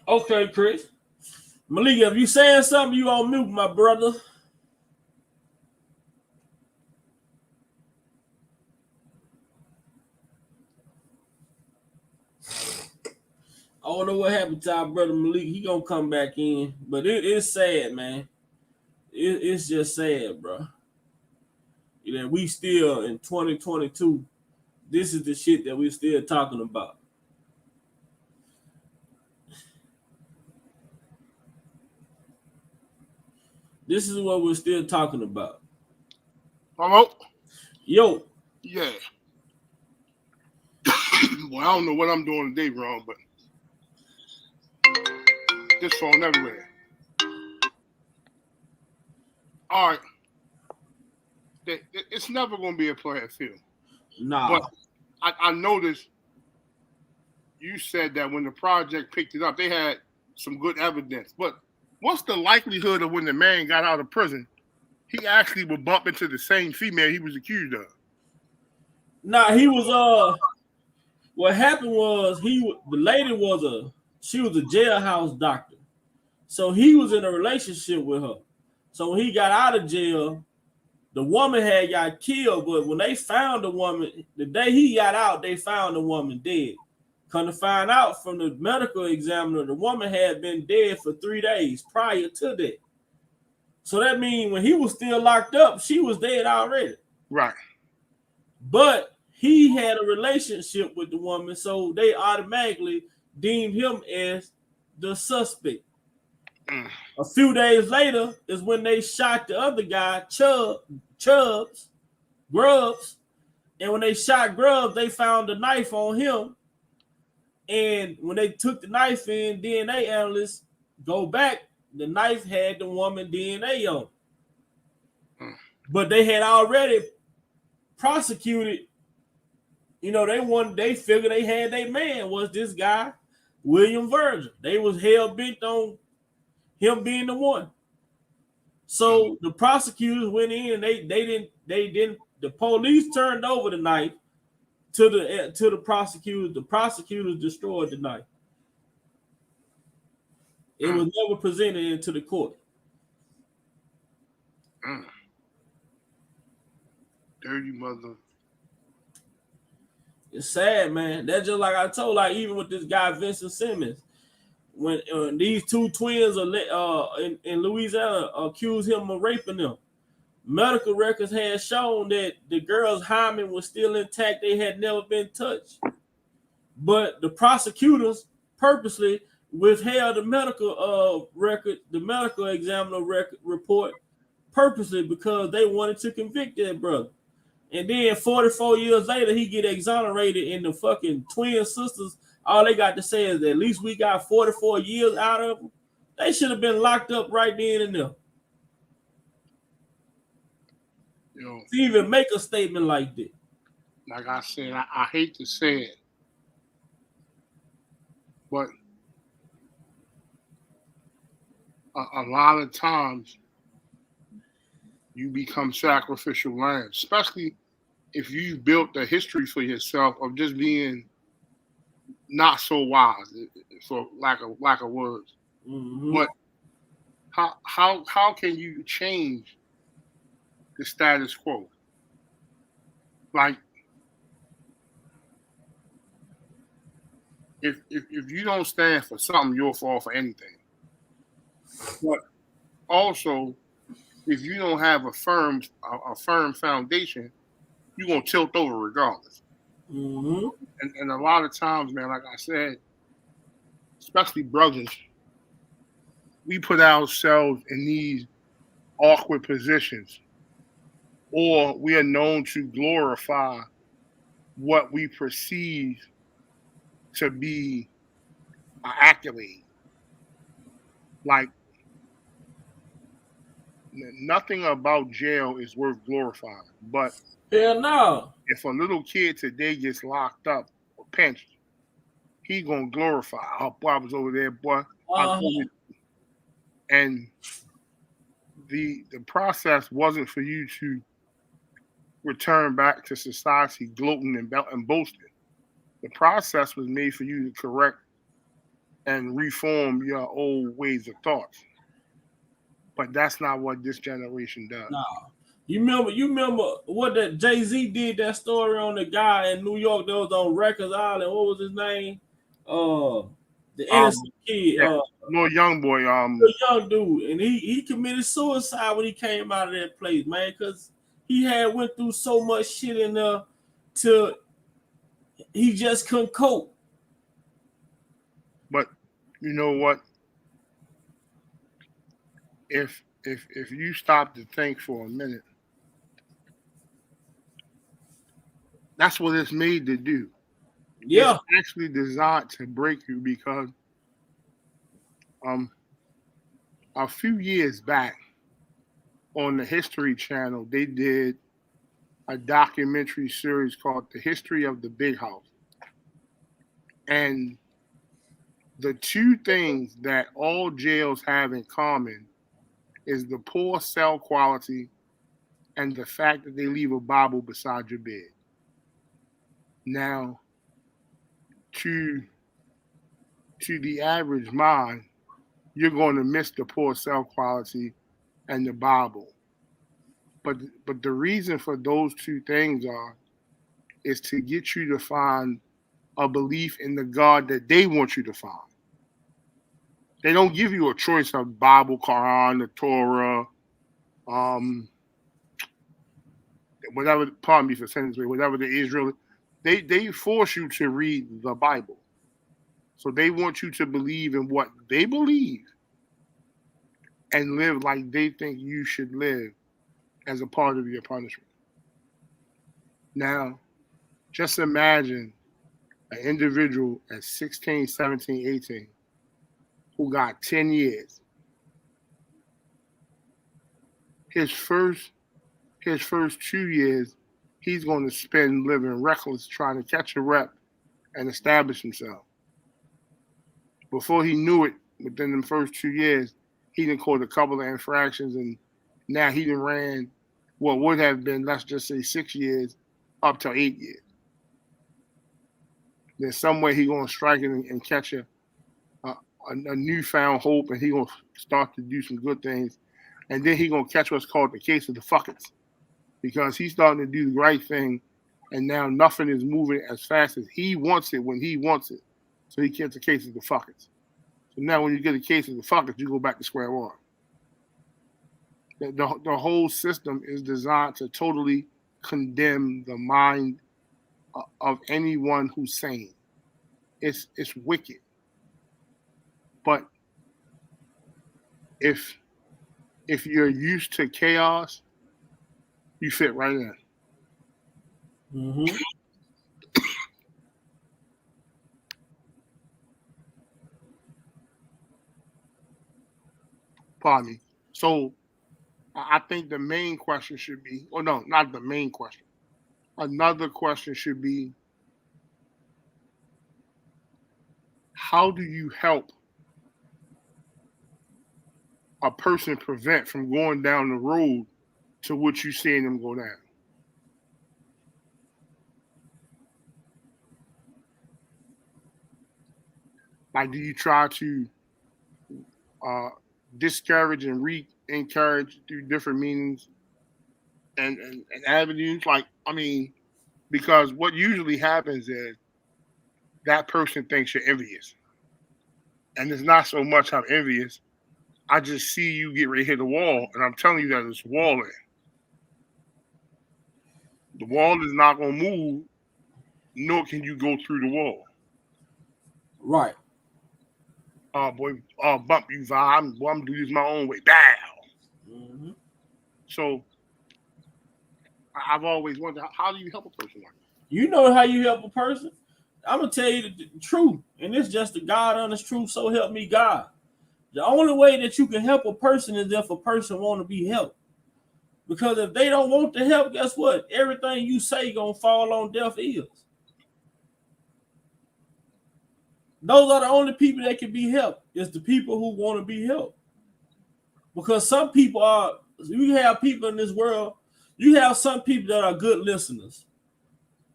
Okay, Chris. Malik, if you saying something, you on mute, my brother. I don't know what happened to our brother Malik. He gonna come back in, but it's sad, man. It's just sad, bro. You know, we still in 2022. This is the shit that we're still talking about. This is what we're still talking about. Hello? Yo. Yeah. Well, I don't know what I'm doing today wrong, but this phone everywhere. All right. It's never going to be a player field. Nah. But I noticed you said that when the project picked it up, they had some good evidence. But what's the likelihood of when the man got out of prison, he actually would bump into the same female he was accused of? Nah, he was what happened was the lady was she was a jailhouse doctor. So he was in a relationship with her. So when he got out of jail, the woman had got killed, but when they found the woman, the day he got out, they found the woman dead. Come to find out from the medical examiner, the woman had been dead for 3 days prior to that. So that means when he was still locked up, she was dead already. Right. But he had a relationship with the woman, so they automatically deemed him as the suspect. A few days later is when they shot the other guy, Grubbs. And when they shot Grubbs, they found a knife on him. And when they took the knife in, DNA analysts go back, the knife had the woman DNA on it. But they had already prosecuted. You know, they figured they had their man was this guy, William Virgil. They was hell bent on him being the one. So the prosecutors went in and they didn't. The police turned over the knife to the prosecutors. The prosecutors destroyed the knife. It was never presented into the court. Dirty mother. It's sad, man. That's just like I told, like even with this guy Vincent Simmons, when these 2 twins in Louisiana accused him of raping them, medical records had shown that the girl's hymen was still intact; they had never been touched. But the prosecutors purposely withheld the medical record, the medical examiner report, purposely because they wanted to convict that brother. And then 44 years later, he get exonerated, and the fucking twin sisters, all they got to say is at least we got 44 years out of them. They should have been locked up right then and there. To even make a statement like that. Like I said, I hate to say it, but a lot of times you become sacrificial lamb, especially if you built a history for yourself of just being not so wise, for lack of words. Mm-hmm. But how can you change the status quo? Like if you don't stand for something, you'll fall for anything. But also, if you don't have a firm foundation, you're gonna tilt over regardless. Mm-hmm. And a lot of times, man, like I said, especially brothers, we put ourselves in these awkward positions, or we are known to glorify what we perceive to be an accolade. Like nothing about jail is worth glorifying. But Hell no. if a little kid today gets locked up or pinched, he gonna glorify. Oh, boy, I was over there, boy. I told you. And the process wasn't for you to return back to society gloating and boasting. The process was made for you to correct and reform your old ways of thought. But that's not what this generation does. No. You remember what that Jay-Z did, that story on the guy in New York that was on Rikers Island. What was his name? The innocent kid. Yeah, no young boy. The young dude. And he committed suicide when he came out of that place, man, because he had went through so much shit in there till he just couldn't cope. But you know what? If you stop to think for a minute, that's what it's made to do. Yeah. It's actually designed to break you because a few years back on the History Channel, they did a documentary series called The History of the Big House. And the two things that all jails have in common is the poor cell quality and the fact that they leave a Bible beside your bed. Now, to the average mind, you're going to miss the poor cell quality and the Bible. But the reason for those two things is to get you to find a belief in the God that they want you to find. They don't give you a choice of Bible, Quran, the Torah, whatever. Pardon me for saying this way. Whatever the Israel, they force you to read the Bible. So they want you to believe in what they believe and live like they think you should live as a part of your punishment. Now, just imagine an individual at 16, 17, 18 who got 10 years. His first 2 years, he's going to spend living reckless, trying to catch a rep and establish himself. Before he knew it, within the first 2 years, he done caught a couple of infractions, and now he done ran what would have been, let's just say, 6 years up to 8 years. Then somewhere he going to strike it and catch a newfound hope, and he going to start to do some good things. And then he going to catch what's called the case of the fuckets, because he's starting to do the right thing, and now nothing is moving as fast as he wants it when he wants it. So he gets a case of the fuckets. So now when you get a case of the fuckets, you go back to square one. The whole system is designed to totally condemn the mind of anyone who's sane. It's wicked. But if you're used to chaos, you fit right in. Mm-hmm. Pardon me. So I think the main question should be, or no, not the main question. Another question should be, how do you help a person prevent from going down the road to what you're seeing them go down? Like, do you try to discourage and re-encourage through different means and avenues? Like, I mean, because what usually happens is that person thinks you're envious. And it's not so much I'm envious. I just see you get ready to hit the wall, and I'm telling you that it's walling. The wall is not going to move, nor can you go through the wall. Right. Oh, boy, bump you, Vi. I'm going to do this my own way. Bow. Mm-hmm. So I've always wondered, how do you help a person like that? You know how you help a person? I'm going to tell you the truth, and it's just the God honest truth, so help me God. The only way that you can help a person is if a person want to be helped. Because if they don't want the help, guess what? Everything you say going to fall on deaf ears. Those are the only people that can be helped. It's the people who want to be helped. Because some people are, you have people in this world, you have some people that are good listeners.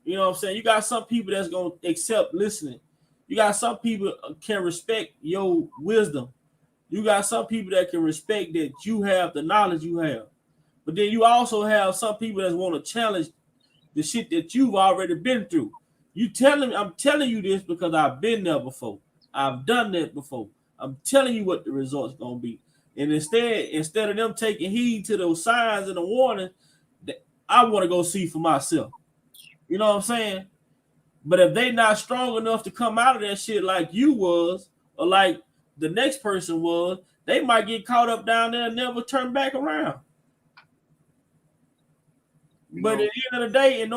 You know what I'm saying? You got some people that's going to accept listening. You got some people can respect your wisdom. You got some people that can respect that you have the knowledge you have. But then you also have some people that want to challenge the shit that you've already been through. I'm telling you this because I've been there before. I've done that before. I'm telling you what the results gonna be. And instead of them taking heed to those signs and the warnings, I want to go see for myself. You know what I'm saying? But if they not strong enough to come out of that shit like you was, or like the next person was, they might get caught up down there and never turn back around. But at the end of the day, in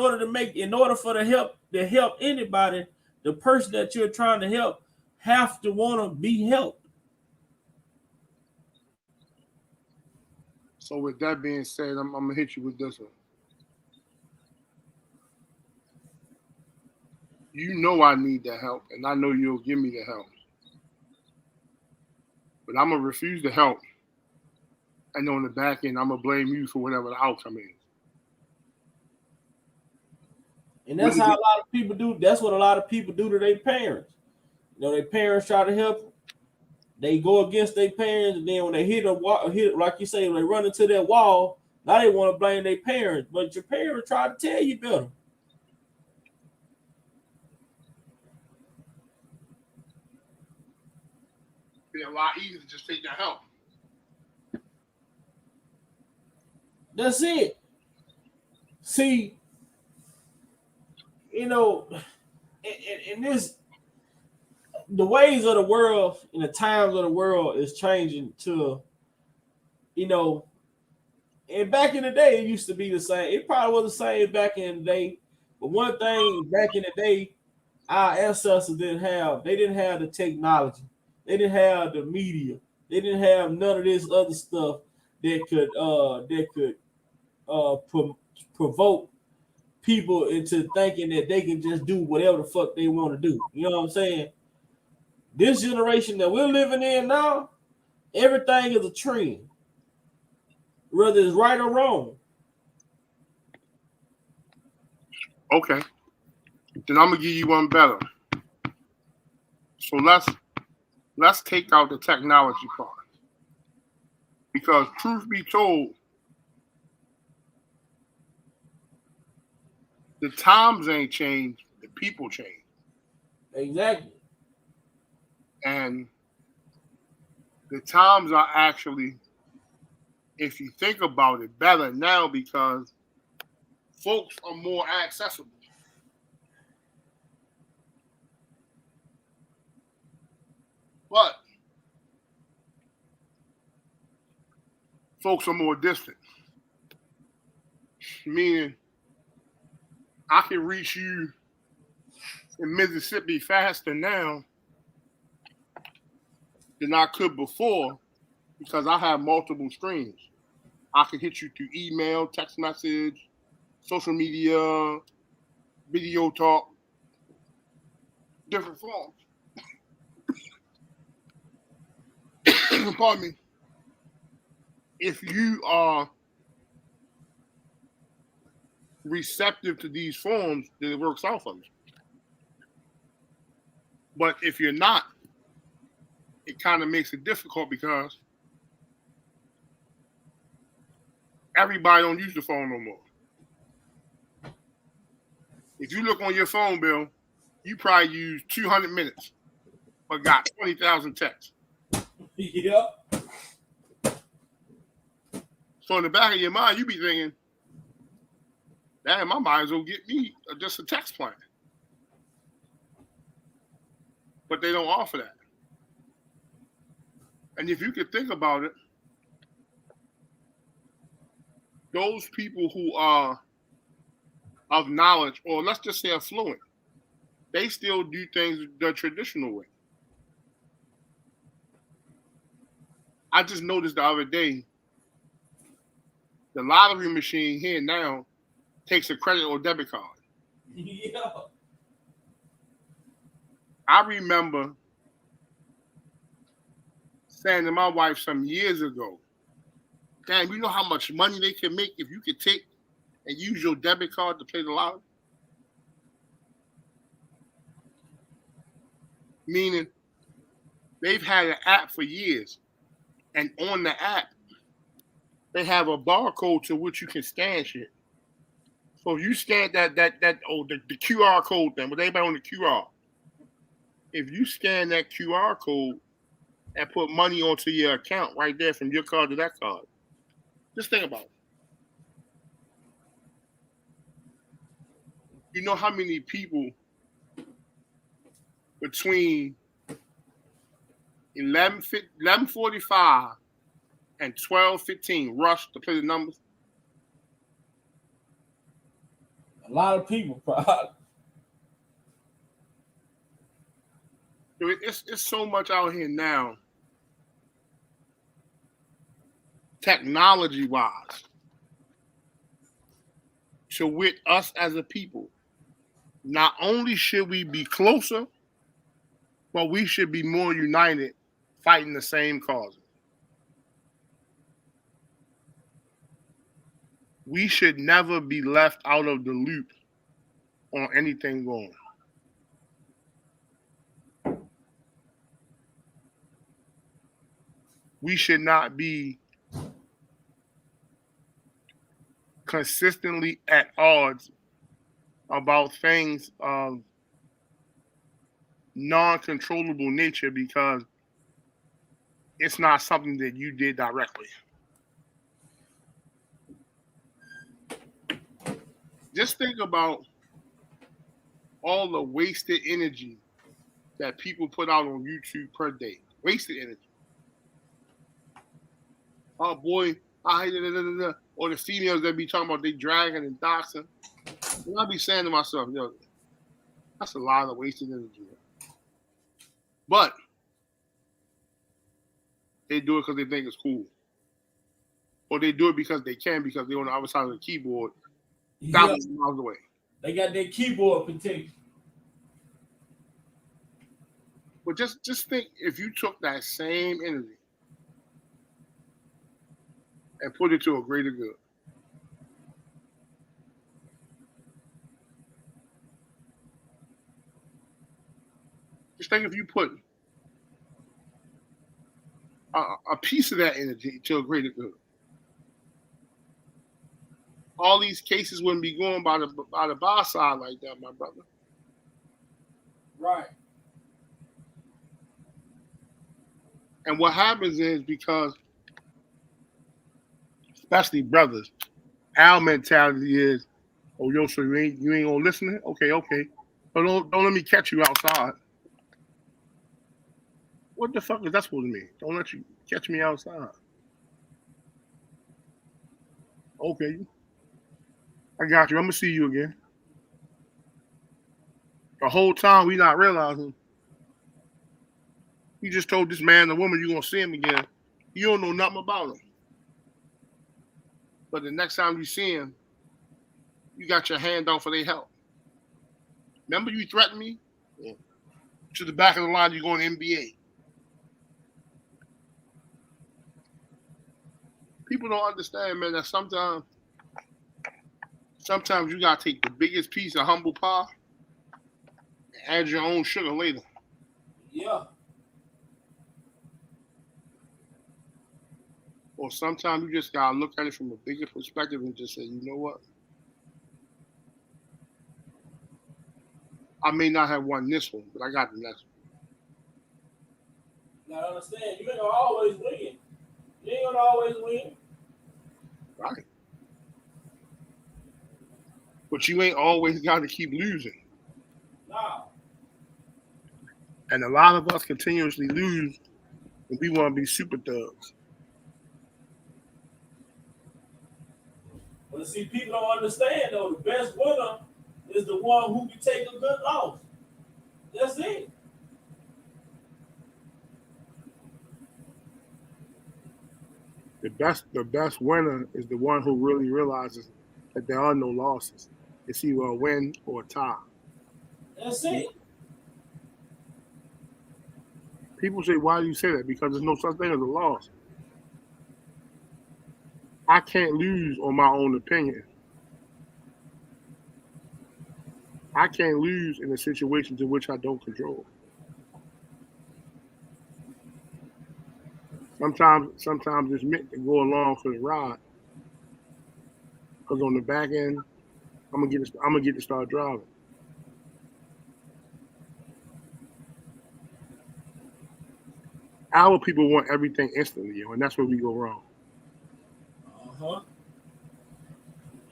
order for the help to help anybody, the person that you're trying to help have to want to be helped. So with that being said, I'm gonna hit you with this one. You know I need the help, and I know you'll give me the help. But I'm gonna refuse to help, and on the back end, I'm gonna blame you for whatever the outcome is. And that's how a lot of people do. That's what a lot of people do to their parents. You know, their parents try to help them. They go against their parents, and then when they hit like you say, when they run into that wall, now they want to blame their parents. But your parents try to tell you better. It'd be a lot easier to just take that help. That's it. See, you know, in this, the ways of the world and the times of the world is changing to, you know, and back in the day, it used to be the same. It probably was the same back in the day. But one thing back in the day, our ancestors didn't have the technology. They didn't have the media. They didn't have none of this other stuff that could provoke people into thinking that they can just do whatever the fuck they want to do. You know what I'm saying? This generation that we're living in now, everything is a trend, whether it's right or wrong. Okay. Then I'm gonna give you one better. So let's take out the technology part. Because truth be told, the times ain't changed, the people changed. Exactly. And the times are actually, if you think about it, better now because folks are more accessible. But folks are more distant. Meaning, I can reach you in Mississippi faster now than I could before because I have multiple streams. I can hit you through email, text message, social media, video talk, different forms. Pardon me. If you are receptive to these forms, then it works out for me. But if you're not, it kind of makes it difficult because everybody don't use the phone no more. If you look on your phone bill, you probably use 200 minutes, but got 20,000 texts. Yep. So in the back of your mind, you be thinking, damn, I might as well get me just a tax plan. But they don't offer that. And if you could think about it, those people who are of knowledge, or let's just say affluent, they still do things the traditional way. I just noticed the other day, the lottery machine here now takes a credit or debit card. Yeah. I remember saying to my wife some years ago, damn, you know how much money they can make if you could take and use your debit card to play the lottery? Meaning, they've had an app for years, and on the app, they have a barcode to which you can scan shit. So if you scan the QR code thing, with everybody on the QR, if you scan that QR code and put money onto your account right there from your card to that card, just think about it. You know how many people between 11:45 and 12:15 rush to play the numbers? A lot of people, probably. It's so much out here now, technology-wise, to with us as a people. Not only should we be closer, but we should be more united, fighting the same causes. We should never be left out of the loop on anything going. We should not be consistently at odds about things of non-controllable nature because it's not something that you did directly. Just think about all the wasted energy that people put out on YouTube per day. Wasted energy. Oh boy, or the females that be talking about they dragging and doxing. And I be saying to myself, yo, that's a lot of wasted energy. But they do it because they think it's cool. Or they do it because they can, because they're on the other side of the keyboard, thousands of miles away. They got their keyboard protection. But just think if you took that same energy and put it to a greater good. Just think if you put a piece of that energy to a greater good. All these cases wouldn't be going by the bar side like that, my brother. Right. And what happens is because, especially brothers, our mentality is, oh yo, so you ain't gonna listen to it? Okay. But don't let me catch you outside. What the fuck is that supposed to mean? Don't let you catch me outside. Okay. I got you. I'm gonna see you again. The whole time we not realizing you just told this man or woman you're gonna see him again. You don't know nothing about him. But the next time you see him, you got your hand out for their help. Remember you threatened me? Yeah. To the back of the line, you're going to NBA. People don't understand, man, that sometimes you gotta take the biggest piece of humble pie and add your own sugar later. Yeah. Or sometimes you just gotta look at it from a bigger perspective and just say, you know what? I may not have won this one, but I got the next one. Now understand, you ain't gonna always win. You ain't gonna always win. Right. But you ain't always got to keep losing. Nah. And a lot of us continuously lose when we want to be super thugs. But see, people don't understand though. The best winner is the one who can take a good loss. That's it. The best winner is the one who really realizes that there are no losses. It's either a win or a tie. That's it. People say, why do you say that? Because there's no such thing as a loss. I can't lose on my own opinion. I can't lose in a situation in which I don't control. Sometimes it's meant to go along for the ride. Because on the back end, I'm gonna get to start driving. Our people want everything instantly, and that's where we go wrong.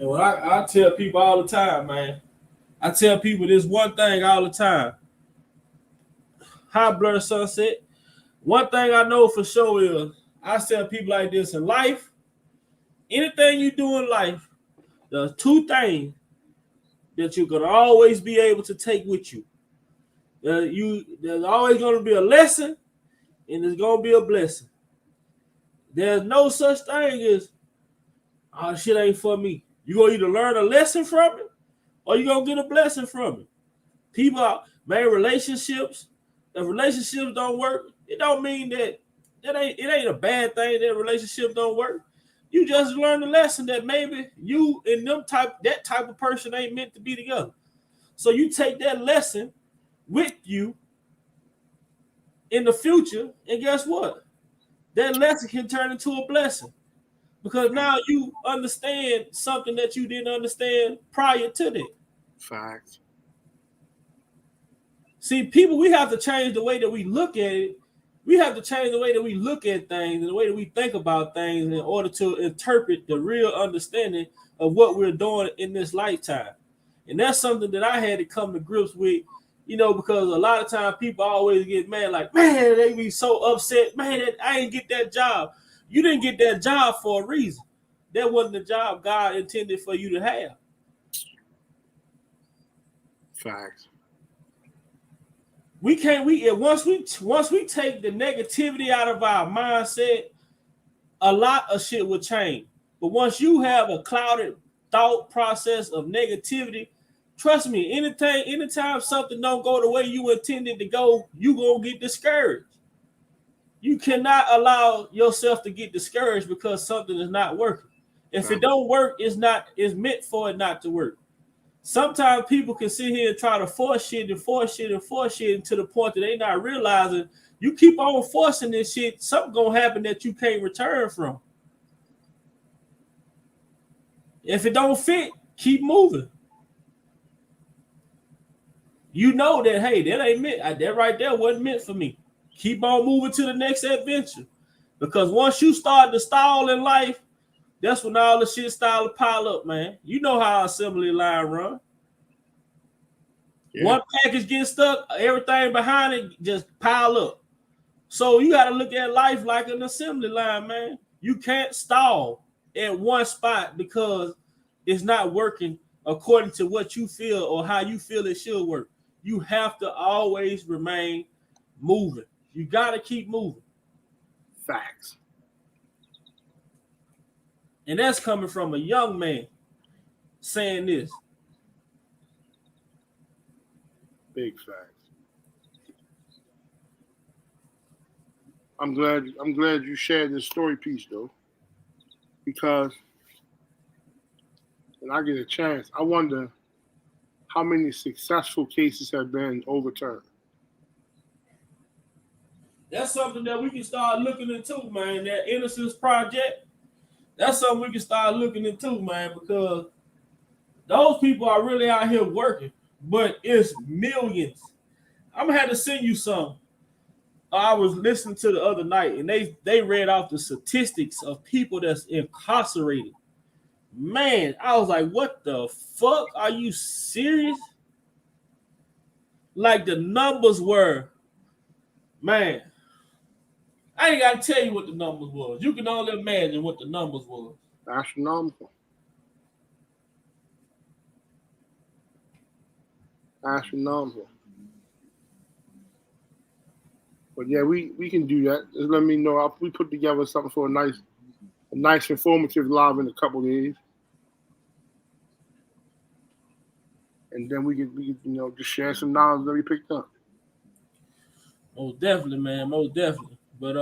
And what I tell people all the time, man, I tell people this one thing all the time. High Blur Sunset. One thing I know for sure is I tell people like this in life, anything you do in life, there's two things that you're gonna always be able to take with you. There's always gonna be a lesson, and there's gonna be a blessing. There's no such thing as, oh, shit ain't for me. You gonna either learn a lesson from it, or you gonna get a blessing from it. People, man, relationships. If relationships don't work, it don't mean that it ain't a bad thing that relationships don't work. You just learn the lesson that maybe you and that type of person ain't meant to be together. So you take that lesson with you in the future, and guess what? That lesson can turn into a blessing because now you understand something that you didn't understand prior to that. Facts. See, people, we have to change the way that we look at it. We have to change the way that we look at things and the way that we think about things in order to interpret the real understanding of what we're doing in this lifetime. And that's something that I had to come to grips with, because a lot of times people always get mad, like, man, they be so upset. Man, I ain't get that job. You didn't get that job for a reason. That wasn't the job God intended for you to have. Facts. Once we take the negativity out of our mindset, a lot of shit will change. But once you have a clouded thought process of negativity, trust me, anytime something don't go the way you intended to go, you gonna get discouraged. You cannot allow yourself to get discouraged because something is not working. If it don't work, it's meant for it not to work. Sometimes people can sit here and try to force shit to the point that they not realizing you keep on forcing this shit, something gonna happen that you can't return from. If it don't fit, keep moving. You know that, hey, that ain't meant. That right there wasn't meant for me. Keep on moving to the next adventure. Because once you start to stall in life, that's when all the shit start to pile up, man. You know how assembly line run. Yeah. One package gets stuck, everything behind it just pile up. So you got to look at life like an assembly line, man. You can't stall at one spot because it's not working according to what you feel or how you feel it should work. You have to always remain moving. You got to keep moving. Facts. And that's coming from a young man saying this. Big facts. I'm glad you shared this story piece though, because when I get a chance, I wonder how many successful cases have been overturned. That's something that we can start looking into, man. That Innocence Project. That's something we can start looking into, man, because those people are really out here working, but it's millions. I'm gonna have to send you some. I was listening to the other night, and they read off the statistics of people that's incarcerated. Man, I was like, what the fuck? Are you serious? Like the numbers were, man. I ain't gotta tell you what the numbers was. You can only imagine what the numbers was. Astronomical. Astronomical. But yeah, we can do that. Just let me know. We put together something for a nice informative live in a couple of days. And then we can just share some knowledge that we picked up. Most definitely, man. Most definitely. But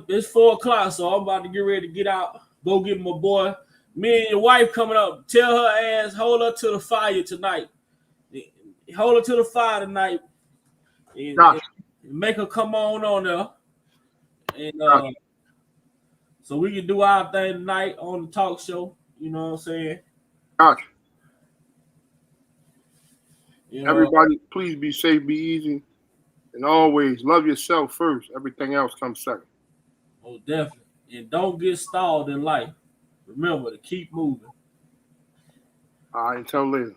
it's 4:00, so I'm about to get ready to get out. Go get my boy. Me and your wife coming up. Tell her ass, hold her to the fire tonight. Hold her to the fire tonight. And make her come on there. And so we can do our thing tonight on the talk show. You know what I'm saying? Gotcha. You know, everybody, please be safe, be easy, and always love yourself first. Everything else comes second. Oh, definitely. And don't get stalled in life. Remember to keep moving. All right, until later.